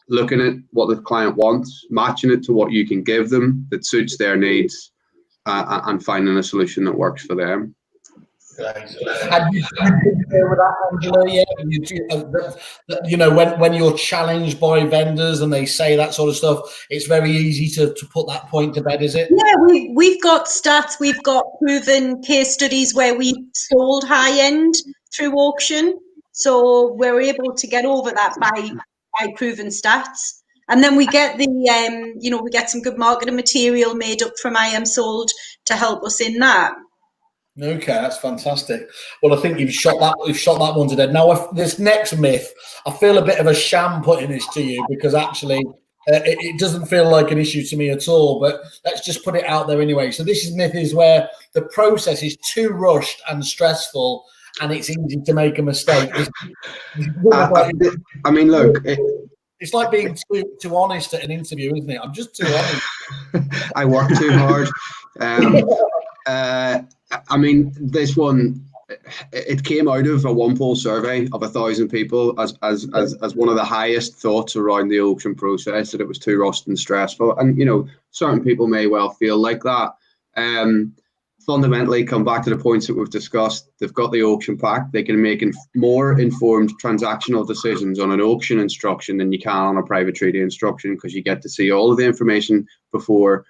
looking at what the client wants, matching it to what you can give them that suits their needs, and finding a solution that works for them. And you concur with that, Angela? Yeah, you know, when you're challenged by vendors and they say that sort of stuff, it's very easy to put that point to bed, is it? Yeah, we've got stats, we've got proven case studies where we sold high end through auction, so we're able to get over that by proven stats. And then we get we get some good marketing material made up from I Am Sold to help us in that. Okay, that's fantastic. Well, I think you've shot that one to death. Now, this next myth, I feel a bit of a sham putting this to you because actually it doesn't feel like an issue to me at all. But let's just put it out there anyway. So this myth is where the process is too rushed and stressful, and it's easy to make a mistake. I mean, look. It's like being too honest at an interview, isn't it? I'm just too honest. I work too hard. I mean, this one, it came out of a one-poll survey of 1,000 people as one of the highest thoughts around the auction process, that it was too rushed and stressful. And, you know, certain people may well feel like that. Fundamentally, come back to the points that we've discussed. They've got the auction pack. They can make more informed transactional decisions on an auction instruction than you can on a private treaty instruction, because you get to see all of the information before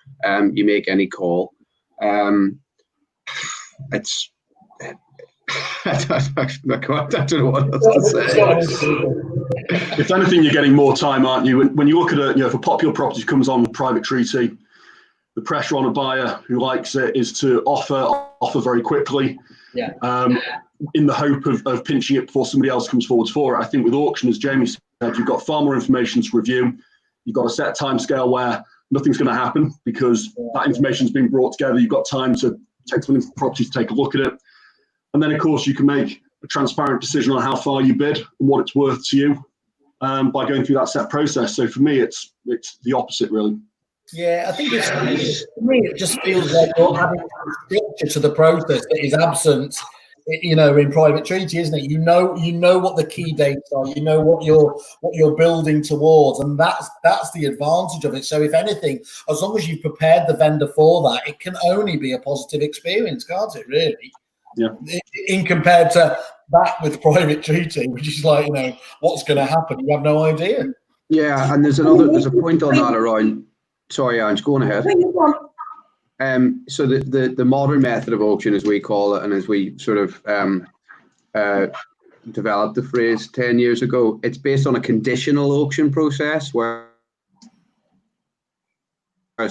you make any call. It's I don't know what else to say. If anything, you're getting more time, aren't you? When you look at if a popular property comes on private treaty, the pressure on a buyer who likes it is to offer very quickly, in the hope of pinching it before somebody else comes forward for it. I think with auction, as Jamie said, you've got far more information to review. You've got a set time scale where nothing's going to happen because that information's been brought together. You've got time to take someone into the property to take a look at it. And then, of course, you can make a transparent decision on how far you bid and what it's worth to you by going through that set process. So for me, it's the opposite, really. Yeah, I think for me, it just feels like you're adding structure to the process that is absent, you know, in private treaty, isn't it? You know what the key dates are, you know what you're building towards, and that's the advantage of it. So if anything, as long as you've prepared the vendor for that, it can only be a positive experience, can't it, really? Yeah. In compared to that with private treaty, which is like, you know, what's going to happen? You have no idea. Yeah, and there's a point on that around. Sorry, Ange, go on ahead. So the modern method of auction, as we call it, and as we sort of developed the phrase 10 years ago, it's based on a conditional auction process, whereas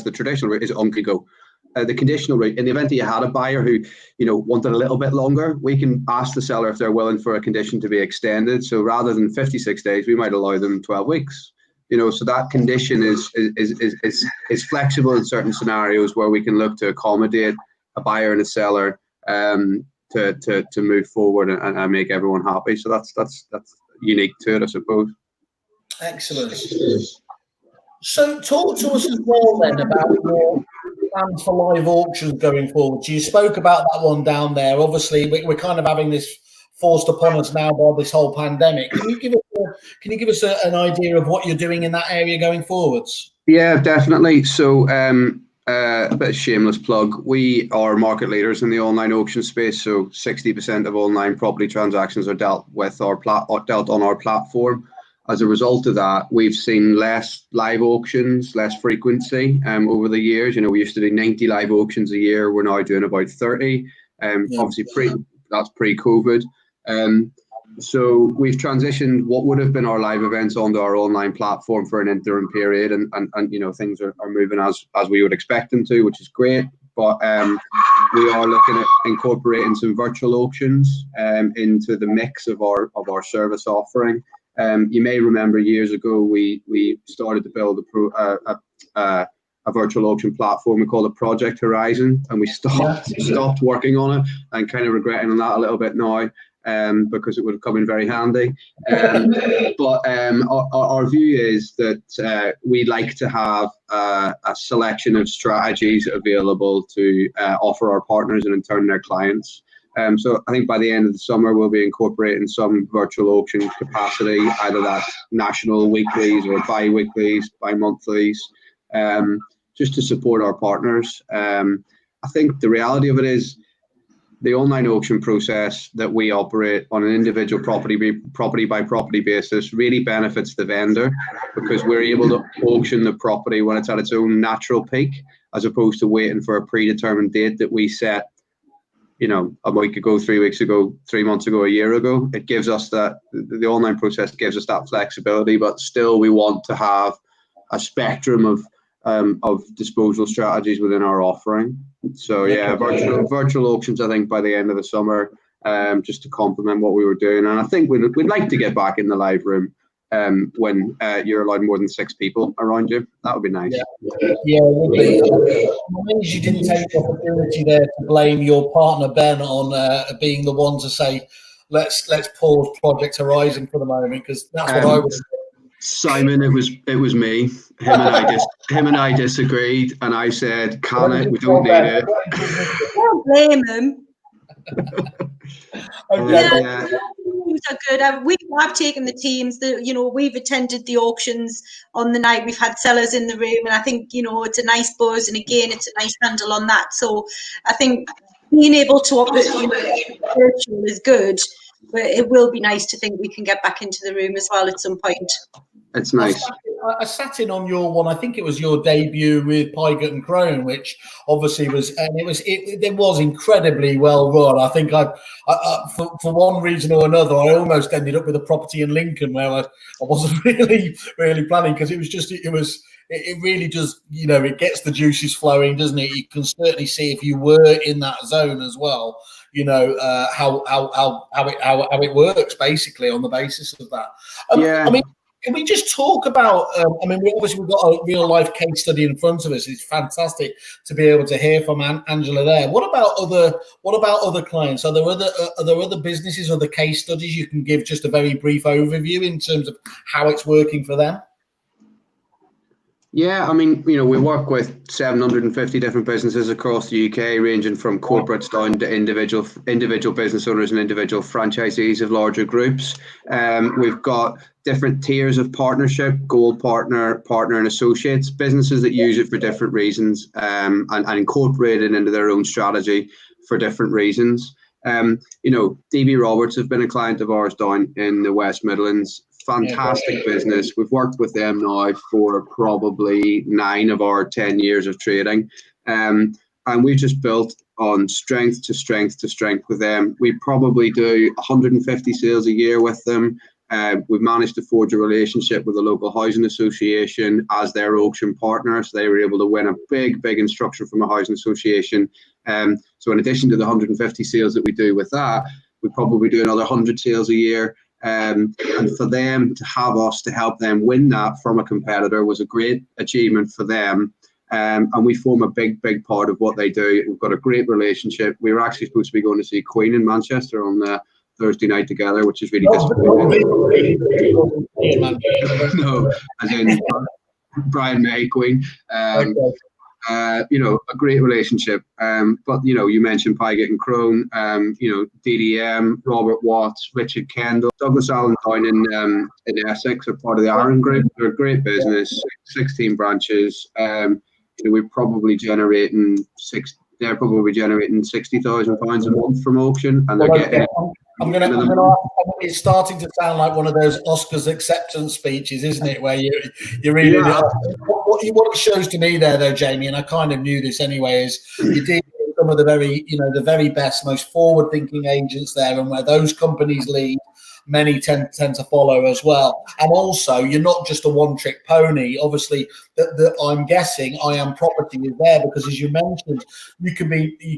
the traditional route is on-go. The conditional route, in the event that you had a buyer who, you know, wanted a little bit longer, we can ask the seller if they're willing for a condition to be extended. So rather than 56 days, we might allow them 12 weeks. You know, so that condition is flexible in certain scenarios where we can look to accommodate a buyer and a seller to move forward and make everyone happy. So that's unique to it, I suppose. Excellent. So talk to us as well then about your plans for live auctions going forward. So you spoke about that one down there. Obviously, we're kind of having this forced upon us now by this whole pandemic. Can you give us an idea of what you're doing in that area going forwards? Yeah, definitely. So a bit of shameless plug. We are market leaders in the online auction space. So 60% of online property transactions are dealt on our platform. As a result of that, we've seen less live auctions, less frequency over the years. You know, we used to do 90 live auctions a year. We're now doing about 30. Obviously, that's pre-COVID. So we've transitioned what would have been our live events onto our online platform for an interim period, and you know, things are moving as we would expect them to, which is great. But we are looking at incorporating some virtual auctions into the mix of our service offering. You may remember years ago we started to build a virtual auction platform. We called it Project Horizon, and we stopped working on it, and kind of regretting on that a little bit now. Because it would have come in very handy. But our view is that we like to have a selection of strategies available to offer our partners and in turn their clients. So I think by the end of the summer, we'll be incorporating some virtual auction capacity, either that's national weeklies or bi-weeklies, bi-monthlies, just to support our partners. I think the reality of it is, the online auction process that we operate on an individual property by property basis really benefits the vendor, because we're able to auction the property when it's at its own natural peak, as opposed to waiting for a predetermined date that we set, you know, a week ago, 3 weeks ago, 3 months ago, a year ago. It gives us that, the online process gives us that flexibility, but still we want to have a spectrum of disposal strategies within our offering. So yeah, virtual auctions, I think by the end of the summer, just to complement what we were doing. And I think we'd like to get back in the live room when you're allowed more than 6 people around you. That would be nice. Yeah, it would be. It means you didn't take the opportunity there to blame your partner Ben on being the one to say, let's pause Project Horizon for the moment, because that's what I was. Simon, it was me. Him and I disagreed, and I said, "Can it? We don't need it." Don't blame him. Okay. Teams are good. I've taken the teams that, you know, we've attended the auctions on the night. We've had sellers in the room, and I think, you know, it's a nice buzz, and again, it's a nice handle on that. So I think being able to operate virtual is good, but it will be nice to think we can get back into the room as well at some point. It's nice. I sat in on your one. I think it was your debut with Pygott and Crone, which obviously was, and it was incredibly well run. I think for one reason or another, I almost ended up with a property in Lincoln where I wasn't really planning, because it really does, you know, it gets the juices flowing, doesn't it? You can certainly see if you were in that zone as well, you know, how it works basically on the basis of that. I mean, can we just talk about? I mean, we've got a real life case study in front of us. It's fantastic to be able to hear from Angela there. What about other clients? Are there other businesses, other case studies you can give just a very brief overview in terms of how it's working for them? Yeah, I mean, you know, we work with 750 different businesses across the UK, ranging from corporates down to individual business owners and individual franchisees of larger groups. We've got different tiers of partnership: gold partner, partner and associates, businesses that use it for different reasons and incorporate it into their own strategy for different reasons. You know, DB Roberts have been a client of ours down in the West Midlands. Fantastic business. We've worked with them now for probably 9 of our 10 years of trading. And we've just built on strength to strength to strength with them. We probably do 150 sales a year with them. We've managed to forge a relationship with a local housing association as their auction partner. So they were able to win a big instruction from a housing association. So in addition to the 150 sales that we do with that, we probably do another 100 sales a year. And for them to have us to help them win that from a competitor was a great achievement for them. And we form a big part of what they do. We've got a great relationship. We were actually supposed to be going to see Queen in Manchester on Thursday night together, which is really disappointing. No, as in Brian May, Queen. You know, a great relationship. But, you know, you mentioned Pygott and Crone, you know, DDM, Robert Watts, Richard Kendall, Douglas Allen down in Essex are part of the Aaron Group. They're a great business, 16 branches. You know, we're probably generating they're probably generating £60,000 a month from auction, and they're getting. It's starting to sound like one of those Oscars acceptance speeches, isn't it? Where you're reading it. What it shows to me there, though, Jamie, and I kind of knew this anyway, is you deal with some of the very best, most forward-thinking agents there, and where those companies lead, many tend to follow as well. And also, you're not just a one-trick pony. Obviously, I'm guessing I Am Property is there because, as you mentioned, you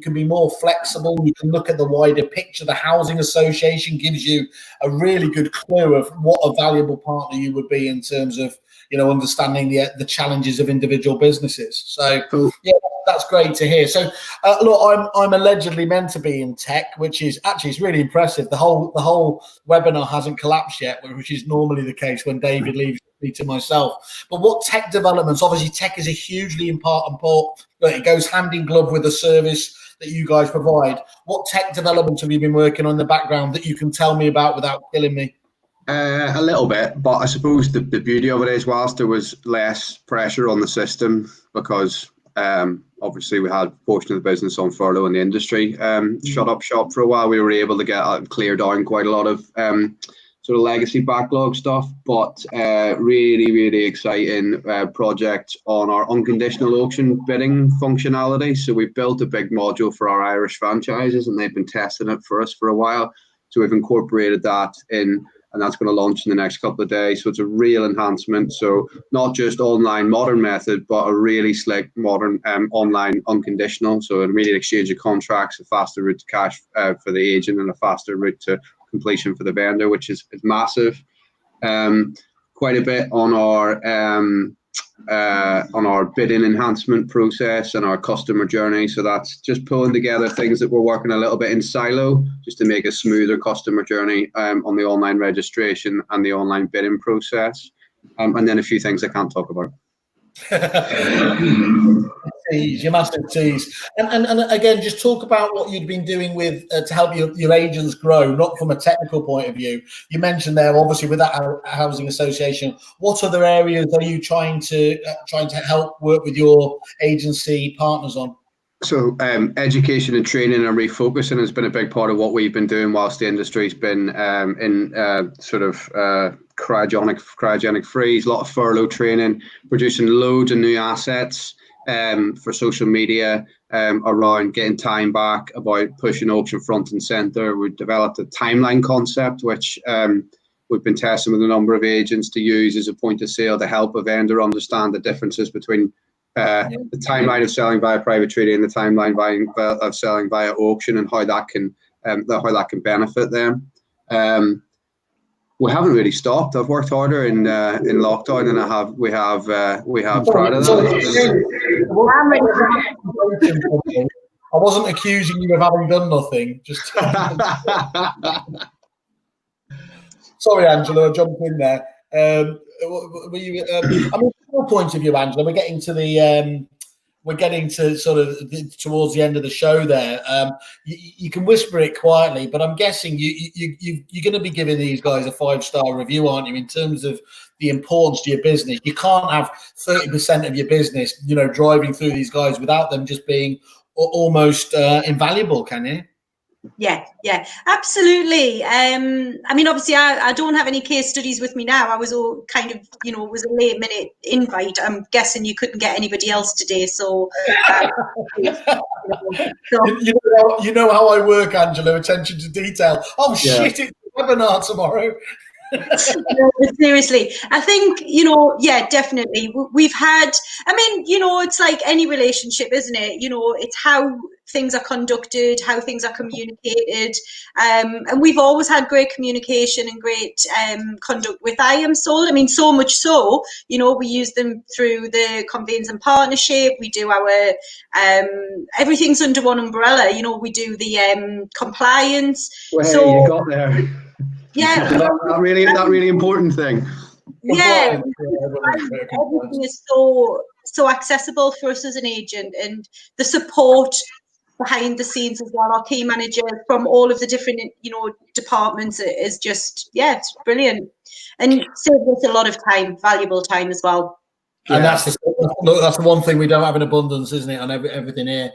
can be more flexible. You can look at the wider picture. The housing association gives you a really good clue of what a valuable partner you would be in terms of, you know, understanding the challenges of individual businesses. So, yeah, that's great to hear. So, look, I'm allegedly meant to be in tech, which is actually, it's really impressive. The whole webinar hasn't collapsed yet, which is normally the case when David leaves me to myself. But what tech developments? Obviously, tech is a hugely important part. It goes hand in glove with the service that you guys provide. What tech developments have you been working on in the background that you can tell me about without killing me? A little bit, but I suppose the beauty of it is, whilst there was less pressure on the system because Obviously, we had a portion of the business on furlough in the industry shut up shop for a while. We were able to get clear down quite a lot of sort of legacy backlog stuff, but really, really exciting project on our unconditional auction bidding functionality. So we built a big module for our Irish franchises, and they've been testing it for us for a while. So we've incorporated that in, and that's going to launch in the next couple of days. So it's a real enhancement. So not just online modern method, but a really slick modern online unconditional. So an immediate exchange of contracts, a faster route to cash for the agent, and a faster route to completion for the vendor, which is massive. Quite a bit on our bidding enhancement process and our customer journey. So that's just pulling together things that we're working a little bit in silo, just to make a smoother customer journey on the online registration and the online bidding process. And then a few things I can't talk about. Your massive tease. And again, just talk about what you've been doing with to help your agents grow, not from a technical point of view. You mentioned there, obviously, with that housing association. What other areas are you trying to help work with your agency partners on? So education and training and refocusing has been a big part of what we've been doing whilst the industry's been in sort of cryogenic freeze, a lot of furlough training, producing loads of new assets for social media around getting time back, about pushing auction front and centre. We've developed a timeline concept, which we've been testing with a number of agents to use as a point of sale to help a vendor understand the differences between the timeline of selling via private trading and the timeline of selling via auction, and how that can benefit them. We haven't really stopped. I've worked harder in lockdown than we have prior to that. I wasn't accusing you of having done nothing. Just sorry, Angela, I jumped in there. Were you? I mean, from your point of view, Angela, we're getting to sort of towards the end of the show there. You can whisper it quietly, but I'm guessing you're going to be giving these guys a 5-star review, aren't you, in terms of the importance to your business? You can't have 30% of your business, driving through these guys without them just being almost invaluable, can you? Yeah, absolutely. I mean, obviously, I don't have any case studies with me now. I was all kind of, it was a late minute invite. I'm guessing you couldn't get anybody else today. So, you know how I work, Angela. Attention to detail. Oh shit! It's a webinar tomorrow. No, seriously, I think, definitely. We've had, it's like any relationship, isn't it? It's how things are conducted, how things are communicated. And we've always had great communication and great conduct with I Am Sold. I mean, so much so, we use them through the conveyance and partnership. We do our, everything's under one umbrella. We do the compliance. You got there. Yeah, that really important thing. Yeah, everything is so accessible for us as an agent, and the support behind the scenes as well. Our key manager from all of the different departments is just it's brilliant, and saves us a lot of time, valuable time as well. And that's the one thing we don't have in abundance, isn't it, on everything here.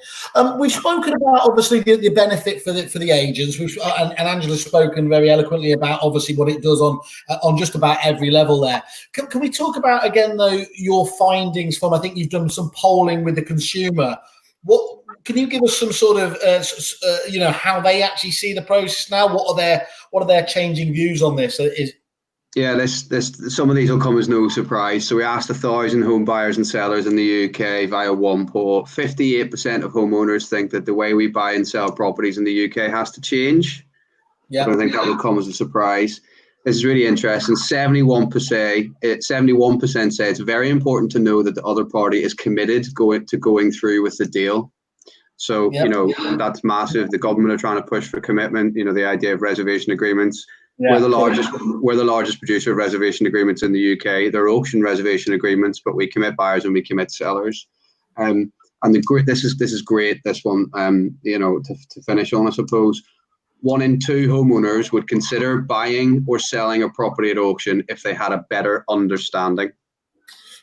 We've spoken about, obviously, the benefit for the agents. And Angela's spoken very eloquently about, obviously, what it does on just about every level there. Can we talk about, again, though, your findings from, I think you've done some polling with the consumer. Can you give us some sort of, how they actually see the process now? What are their changing views on this? Some of these will come as no surprise. So we asked 1,000 home buyers and sellers in the UK via one poll. 58% of homeowners think that the way we buy and sell properties in the UK has to change. I don't think that will come as a surprise. This is really interesting. 71% say it's very important to know that the other party is committed to going through with the deal. So, that's massive. The government are trying to push for commitment, the idea of reservation agreements. We're the largest producer of reservation agreements in the UK. They're auction reservation agreements, but we commit buyers and we commit sellers. And this is great. This one, to finish on, I suppose, 1 in 2 homeowners would consider buying or selling a property at auction if they had a better understanding.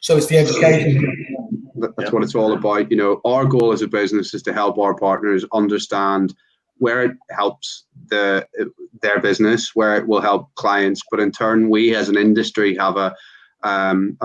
So it's the education. That's what it's all about. You know, our goal as a business is to help our partners understand where it helps their business, where it will help clients. But in turn, we as an industry have a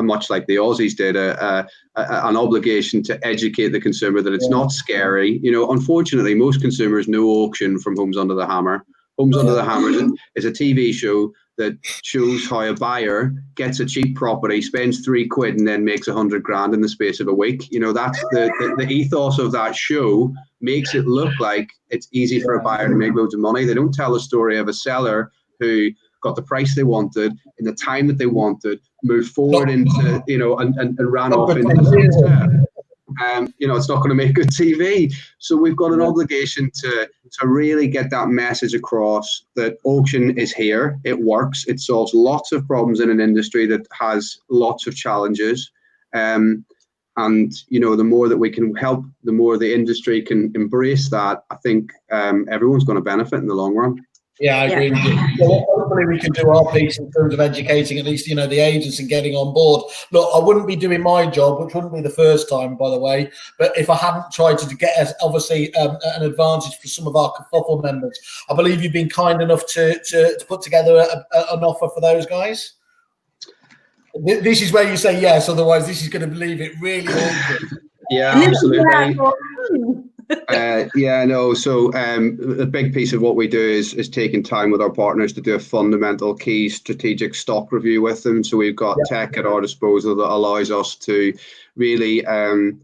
much like the Aussies did, an obligation to educate the consumer that it's not scary. You know, unfortunately, most consumers know auction from Homes Under the Hammer. Homes Under the Hammer is a TV show that shows how a buyer gets a cheap property, spends £3 and then makes 100 grand in the space of a week. You know, that's the ethos of that show, makes it look like it's easy for a buyer to make loads of money. They don't tell the story of a seller who got the price they wanted in the time that they wanted, moved forward into, you know, and ran off into the you know, it's not going to make good TV. So we've got an obligation to really get that message across that auction is here. It works. It solves lots of problems in an industry that has lots of challenges. And, you know, the more that we can help, the more the industry can embrace that, I think everyone's going to benefit in the long run. Yeah, I agree with you. Well, hopefully we can do our piece in terms of educating at least, you know, the agents and getting on board. Look, I wouldn't be doing my job, which wouldn't be the first time, by the way, but if I hadn't tried to get us, obviously, an advantage for some of our Kerfuffle members. I believe you've been kind enough to put together an offer for those guys. This is where you say yes, otherwise this is going to leave it really awkward. Yeah, absolutely. So a big piece of what we do is taking time with our partners to do a fundamental key strategic stock review with them. So we've got tech at our disposal that allows us to really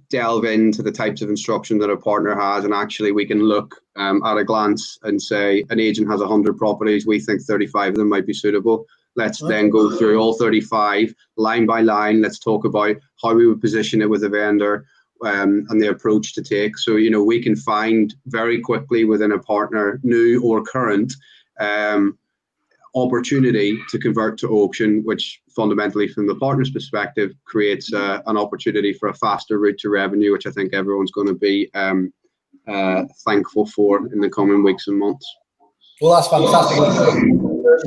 delve into the types of instruction that a partner has, and actually we can look at a glance and say an agent has 100 properties, we think 35 of them might be suitable. Let's then go through all 35 line by line. Let's talk about how we would position it with a vendor. And the approach to take. So, you know, we can find very quickly within a partner, new or current, opportunity to convert to auction, which fundamentally from the partner's perspective creates an opportunity for a faster route to revenue, which I think everyone's going to be thankful for in the coming weeks and months. Well, that's fantastic.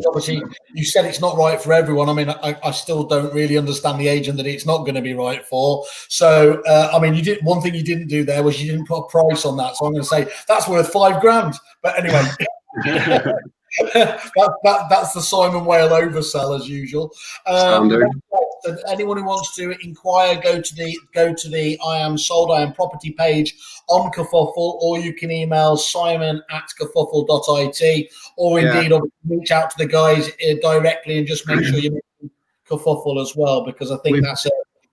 Obviously, you said it's not right for everyone. I mean, I still don't really understand the agent that it's not going to be right for. So, I mean, one thing you didn't do there was you didn't put a price on that. So I'm going to say that's worth £5,000. But anyway, that's the Simon Whale oversell as usual. Standard. Anyone who wants to inquire, go to the I am sold, I am property page on Kerfuffle, or you can email simon@kerfuffle.it, or indeed reach out to the guys directly and just make sure you mention Kerfuffle as well, because I think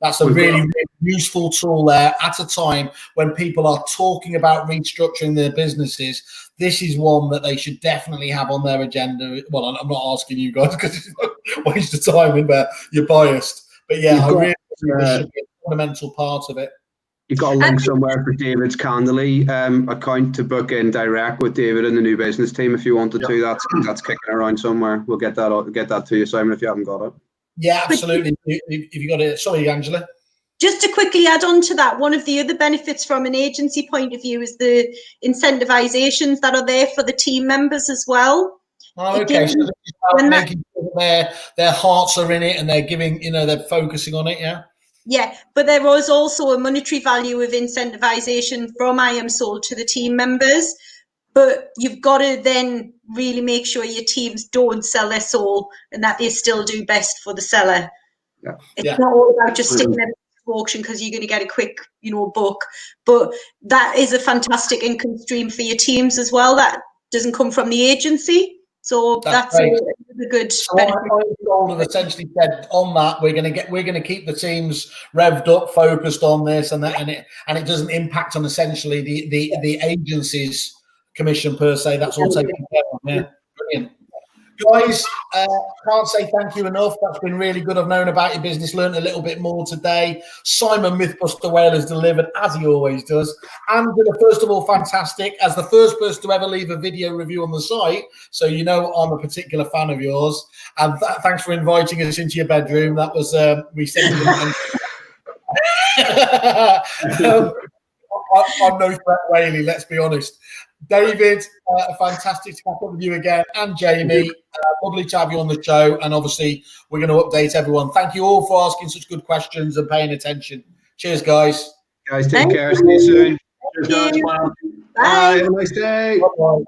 that's a really useful tool there at a time when people are talking about restructuring their businesses. This is one that they should definitely have on their agenda. Well, I'm not asking you guys because it's a waste of time in there. You're biased. But yeah, I really think this should be a fundamental part of it. You've got a link somewhere for David's Candlely account to book in direct with David and the new business team if you wanted to. That's kicking around somewhere. We'll get that to you, Simon, if you haven't got it. Yeah, absolutely. If you got it. Sorry, Angela. Just to quickly add on to that, one of the other benefits from an agency point of view is the incentivizations that are there for the team members as well. Oh, okay. So making sure their hearts are in it and they're giving, you know, they're focusing on it, yeah? Yeah, but there was also a monetary value of incentivization from I Am Sold to the team members. But you've got to then really make sure your teams don't sell their soul and that they still do best for the seller. Yeah. It's not all about just sticking it to auction because you're going to get a quick, you know, buck. But that is a fantastic income stream for your teams as well. That doesn't come from the agency. So that's a good benefit. So I have essentially said on that we're going to keep the teams revved up, focused on this, and it doesn't impact on essentially the agency's commission per se. That's all taken care of. Yeah, brilliant. Guys, can't say thank you enough. That's been really good. I've known about your business, learned a little bit more today. Simon Mythbuster Whale has delivered, as he always does. Angela, first of all, fantastic. As the first person to ever leave a video review on the site, so you know I'm a particular fan of yours. And thanks for inviting us into your bedroom. That was, we said I'm no threat, Whaley, let's be honest. David, fantastic to catch up with you again, and Jamie, lovely to have you on the show. And obviously, we're going to update everyone. Thank you all for asking such good questions and paying attention. Cheers, guys. Guys, take care. See you soon. Cheers, guys. Bye. Bye. Bye. Have a nice day. Bye-bye.